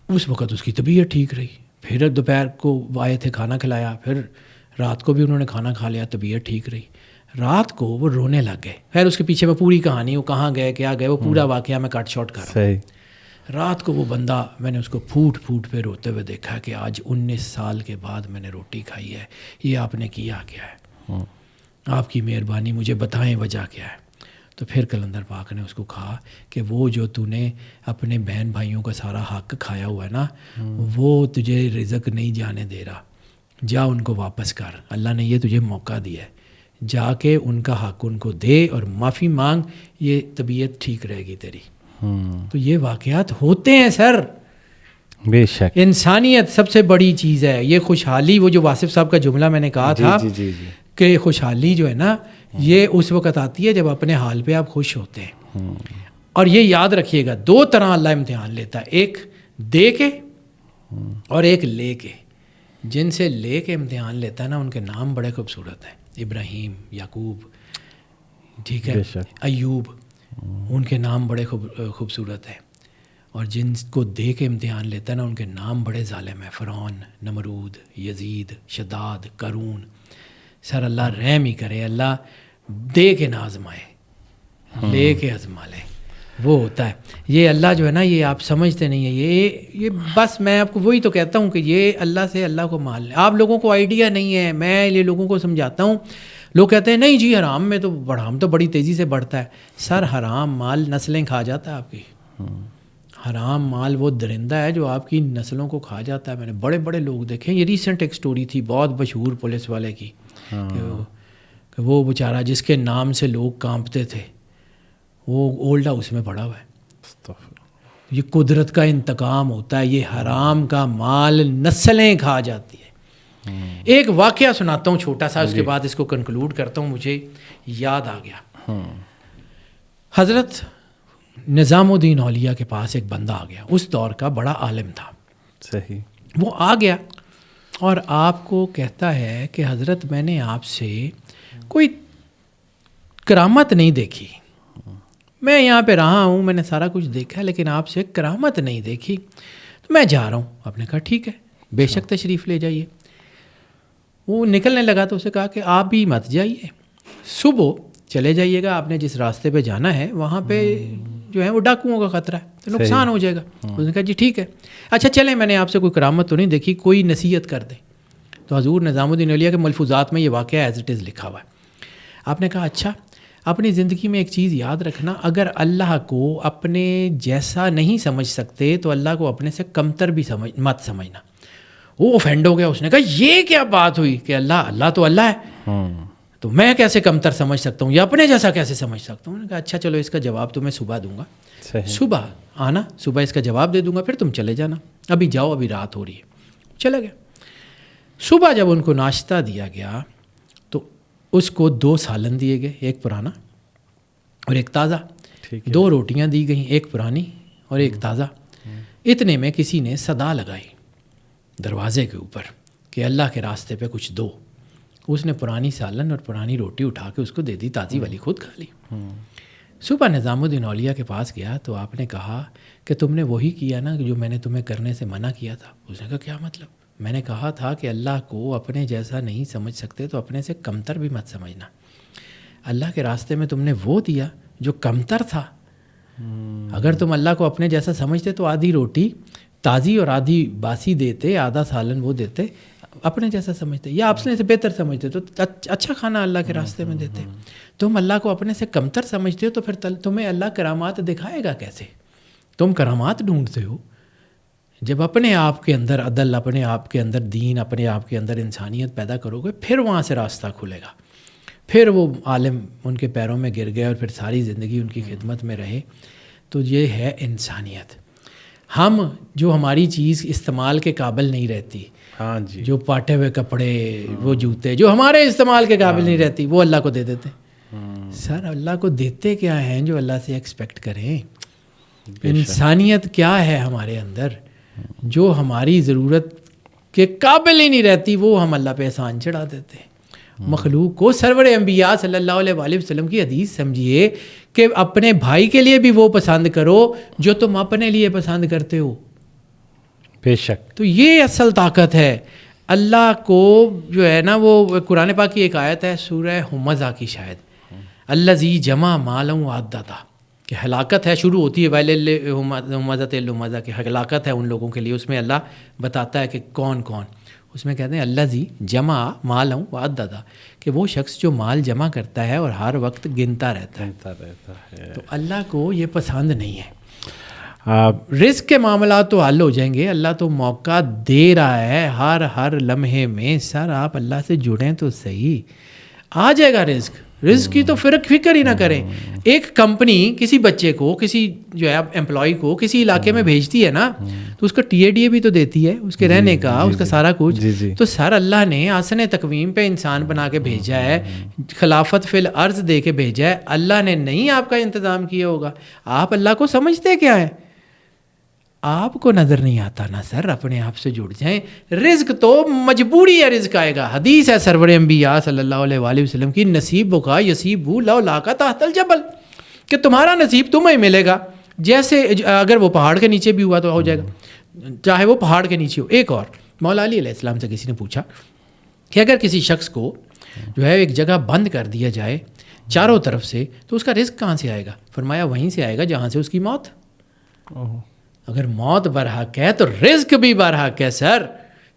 اس وقت اس کی طبیعت ٹھیک رہی. پھر دوپہر کو آئے تھے, کھانا کھلایا, پھر رات کو بھی انہوں نے کھانا کھا لیا, طبیعت ٹھیک رہی. رات کو وہ رونے لگ گئے. خیر اس کے پیچھے میں پوری کہانی, وہ کہاں گئے کیا گئے, وہ پورا واقعہ میں کٹ شارٹ کر رہا ہوں. رات کو وہ بندہ, میں نے اس کو پھوٹ پھوٹ پہ روتے ہوئے دیکھا کہ آج 19 سال کے بعد میں نے روٹی کھائی ہے, یہ آپ نے کیا کیا ہے, آپ کی مہربانی, مجھے بتائیں وجہ کیا ہے. تو پھر قلندر پاک نے اس کو کہا کہ وہ جو تو نے اپنے بہن بھائیوں کا سارا حق کھایا ہوا ہے نا, وہ تجھے رزق نہیں جانے دے رہا, جا ان کو واپس کر. اللہ نے یہ تجھے موقع دیا ہے, جا کے ان کا حق ان کو دے اور معافی مانگ, یہ طبیعت ٹھیک رہے گی تیری. تو یہ واقعات ہوتے ہیں سر, بے شک. انسانیت سب سے بڑی چیز ہے. یہ خوشحالی, وہ جو واصف صاحب کا جملہ میں نے کہا تھا کہ خوشحالی جو ہے نا, یہ اس وقت آتی ہے جب اپنے حال پہ آپ خوش ہوتے ہیں. اور یہ یاد رکھیے گا, 2 طرح اللہ امتحان لیتا ہے, ایک دے کے اور ایک لے کے. جن سے لے کے امتحان لیتا ہے نا, ان کے نام بڑے خوبصورت ہیں, ابراہیم, یعقوب, ٹھیک ہے, ایوب, ان کے نام بڑے خوبصورت ہیں. اور جن کو دے کے امتحان لیتا ہے نا, ان کے نام بڑے ظالم ہیں, فرعون, نمرود, یزید, شداد, قارون. سر اللہ رحم ہی کرے, اللہ دے کے نہ آزمائے, لے کے آزما لے, وہ ہوتا ہے. یہ اللہ جو ہے نا, یہ آپ سمجھتے نہیں ہیں. یہ بس میں آپ کو وہی تو کہتا ہوں کہ یہ اللہ سے اللہ کو مان لیں. آپ لوگوں کو آئیڈیا نہیں ہے, میں یہ لوگوں کو سمجھاتا ہوں. لوگ کہتے ہیں نہیں جی حرام میں تو حرام تو بڑی تیزی سے بڑھتا ہے. سر حرام مال نسلیں کھا جاتا ہے آپ کی. حرام مال وہ درندہ ہے جو آپ کی نسلوں کو کھا جاتا ہے. میں نے بڑے بڑے لوگ دیکھے ہیں. یہ ریسنٹ ایک سٹوری تھی بہت مشہور پولیس والے کی, کہ وہ بیچارہ جس کے نام سے لوگ کانپتے تھے, وہ اولڈ ہاؤس میں پڑا ہوا ہے. یہ قدرت کا انتقام ہوتا ہے. یہ حرام کا مال نسلیں کھا جاتی ہے. ایک واقعہ سناتا ہوں چھوٹا سا, اس کے بعد اس کو کنکلوڈ کرتا ہوں. مجھے یاد آ گیا, حضرت نظام الدین اولیاء کے پاس ایک بندہ آ گیا. اس دور کا بڑا عالم تھا. صحیح. وہ آ گیا اور آپ کو کہتا ہے کہ حضرت میں نے آپ سے کوئی کرامت نہیں دیکھی, میں یہاں پہ رہا ہوں, میں نے سارا کچھ دیکھا, لیکن آپ سے کرامت نہیں دیکھی, تو میں جا رہا ہوں. آپ نے کہا ٹھیک ہے, بے شک تشریف لے جائیے. وہ نکلنے لگا تو اسے کہا کہ آپ بھی مت جائیے, صبح چلے جائیے گا, آپ نے جس راستے پہ جانا ہے وہاں پہ جو ہے وہ ڈاکوؤں کا خطرہ ہے, تو نقصان ہو جائے گا. اس نے کہا جی ٹھیک ہے, اچھا چلیں, میں نے آپ سے کوئی کرامت تو نہیں دیکھی, کوئی نصیحت کر دیں. تو حضور نظام الدین اولیاء کے ملفوظات میں یہ واقعہ ایز اٹ از لکھا ہوا ہے. آپ نے کہا اچھا, اپنی زندگی میں ایک چیز یاد رکھنا, اگر اللہ کو اپنے جیسا نہیں سمجھ سکتے تو اللہ کو اپنے سے کمتر بھی مت سمجھنا. وہ اوفینڈ ہو گیا. اس نے کہا یہ کیا بات ہوئی کہ اللہ تو اللہ ہے, تو میں کیسے کمتر سمجھ سکتا ہوں یا اپنے جیسا کیسے سمجھ سکتا ہوں. انہوں نے کہا اچھا چلو, اس کا جواب تو میں صبح دوں گا. صبح آنا, صبح اس کا جواب دے دوں گا, پھر تم چلے جانا, ابھی جاؤ, ابھی رات ہو رہی ہے. چلا گیا. صبح جب ان کو ناشتہ دیا گیا تو اس کو 2 سالن دیے گئے, ایک پرانا اور ایک تازہ. 2 روٹیاں دی گئیں, ایک پرانی اور ایک تازہ. اتنے میں کسی نے صدا لگائی دروازے کے اوپر کہ اللہ کے راستے پہ کچھ دو. اس نے پرانی سالن اور پرانی روٹی اٹھا کے اس کو دے دی, تازی والی خود کھا لی. صبح نظام الدین اولیاء کے پاس گیا تو آپ نے کہا کہ تم نے وہی کیا نا جو میں نے تمہیں کرنے سے منع کیا تھا. اس نے کہا کیا مطلب؟ میں نے کہا تھا کہ اللہ کو اپنے جیسا نہیں سمجھ سکتے تو اپنے سے کمتر بھی مت سمجھنا. اللہ کے راستے میں تم نے وہ دیا جو کمتر تھا. اگر تم اللہ کو اپنے جیسا سمجھتے تو آدھی روٹی تازی اور آدھی باسی دیتے, آدھا سالن وہ دیتے, اپنے جیسا سمجھتے, یا اپنے سے بہتر سمجھتے تو اچھا کھانا اللہ کے راستے میں دیتے. تم اللہ کو اپنے سے کمتر سمجھتے ہو تو پھر تمہیں اللہ کرامات دکھائے گا کیسے؟ تم کرامات ڈھونڈتے ہو. جب اپنے آپ کے اندر عدل, اپنے آپ کے اندر دین, اپنے آپ کے اندر انسانیت پیدا کرو گے, پھر وہاں سے راستہ کھلے گا. پھر وہ عالم ان کے پیروں میں گر گئے اور پھر ساری زندگی ان کی خدمت میں رہے. تو یہ ہے انسانیت. ہم جو ہماری چیز استعمال کے قابل نہیں رہتی, ہاں جی, جو پاٹے ہوئے کپڑے, وہ جوتے جو ہمارے استعمال کے قابل نہیں رہتی, وہ اللہ کو دے دیتے. سر اللہ کو دیتے کیا ہیں جو اللہ سے ایکسپیکٹ کریں؟ انسانیت کیا ہے ہمارے اندر جو ہماری ضرورت کے قابل ہی نہیں رہتی, وہ ہم اللہ پہ احسان چڑھا دیتے ہیں. مخلوق کو سرور انبیاء صلی اللہ علیہ وآلہ وسلم کی حدیث سمجھیے کہ اپنے بھائی کے لیے بھی وہ پسند کرو جو تم اپنے لیے پسند کرتے ہو. بے شک. تو یہ اصل طاقت ہے. اللہ کو جو ہے نا, وہ قرآن پاک کی ایک آیت ہے سورہ ہمزہ کی شاید, الذی جمع مالا وعددہ, کہ ہلاکت ہے, شروع ہوتی ہے ویل ہمزۃ لمزہ, کہ ہلاکت ہے ان لوگوں کے لیے. اس میں اللہ بتاتا ہے کہ کون کون. اس میں کہتے ہیں الذی جمع مالا وعددہ, کہ وہ شخص جو مال جمع کرتا ہے اور ہر وقت گنتا رہتا ہے. تو اللہ کو یہ پسند نہیں ہے. رزق کے معاملات تو حل ہو جائیں گے. اللہ تو موقع دے رہا ہے ہر لمحے میں. سر آپ اللہ سے جڑیں تو صحیح, آ جائے گا رزق. رزق کی تو فکر ہی نہ کریں. ایک کمپنی کسی بچے کو, کسی جو ہے امپلائی کو کسی علاقے میں بھیجتی ہے نا, تو اس کا TADA بھی تو دیتی ہے, اس کے رہنے کا, اس کا سارا کچھ. تو سر اللہ نے آسن تقویم پہ انسان بنا کے بھیجا ہے, خلافت فی الارض دے کے بھیجا ہے. اللہ نے نہیں آپ کا انتظام کیا ہوگا. آپ اللہ کو سمجھتے کیا ہے؟ آپ کو نظر نہیں آتا نا سر. اپنے آپ سے جڑ جائیں. رزق تو مجبوری ہے, رزق آئے گا. حدیث ہے سرور انبیاء صلی اللہ علیہ وآلہ وسلم کی, نصیب کا یصیب لو لاقا تحت الجبل, کہ تمہارا نصیب تمہیں ملے گا جیسے اگر وہ پہاڑ کے نیچے بھی ہوا تو ہو جائے گا, چاہے وہ پہاڑ کے نیچے ہو. ایک اور, مولا علی علیہ السلام سے کسی نے پوچھا کہ اگر کسی شخص کو جو ہے ایک جگہ بند کر دیا جائے چاروں طرف سے, تو اس کا رزق کہاں سے آئے گا؟ فرمایا وہیں سے آئے گا جہاں سے اس کی موت. اگر موت برحق ہے تو رزق بھی برحق ہے سر.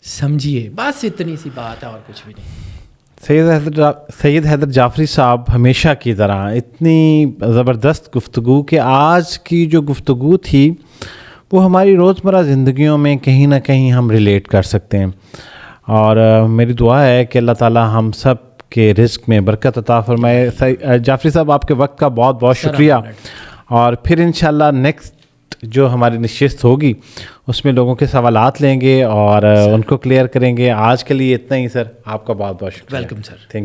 سمجھیے, بس اتنی سی بات ہے اور کچھ بھی نہیں. سید حیدر جعفری صاحب ہمیشہ کی طرح اتنی زبردست گفتگو, کہ آج کی جو گفتگو تھی وہ ہماری روزمرہ زندگیوں میں کہیں نہ کہیں ہم ریلیٹ کر سکتے ہیں. اور میری دعا ہے کہ اللہ تعالی ہم سب کے رزق میں برکت عطا فرمائے. جعفری صاحب آپ کے وقت کا بہت بہت شکریہ. اور پھر انشاءاللہ نیکسٹ جو ہماری نشست ہوگی اس میں لوگوں کے سوالات لیں گے اور ان کو کلیئر کریں گے. آج کے لیے اتنا ہی سر. آپ کا بہت بہت شکریہ. Welcome sir. Thank you.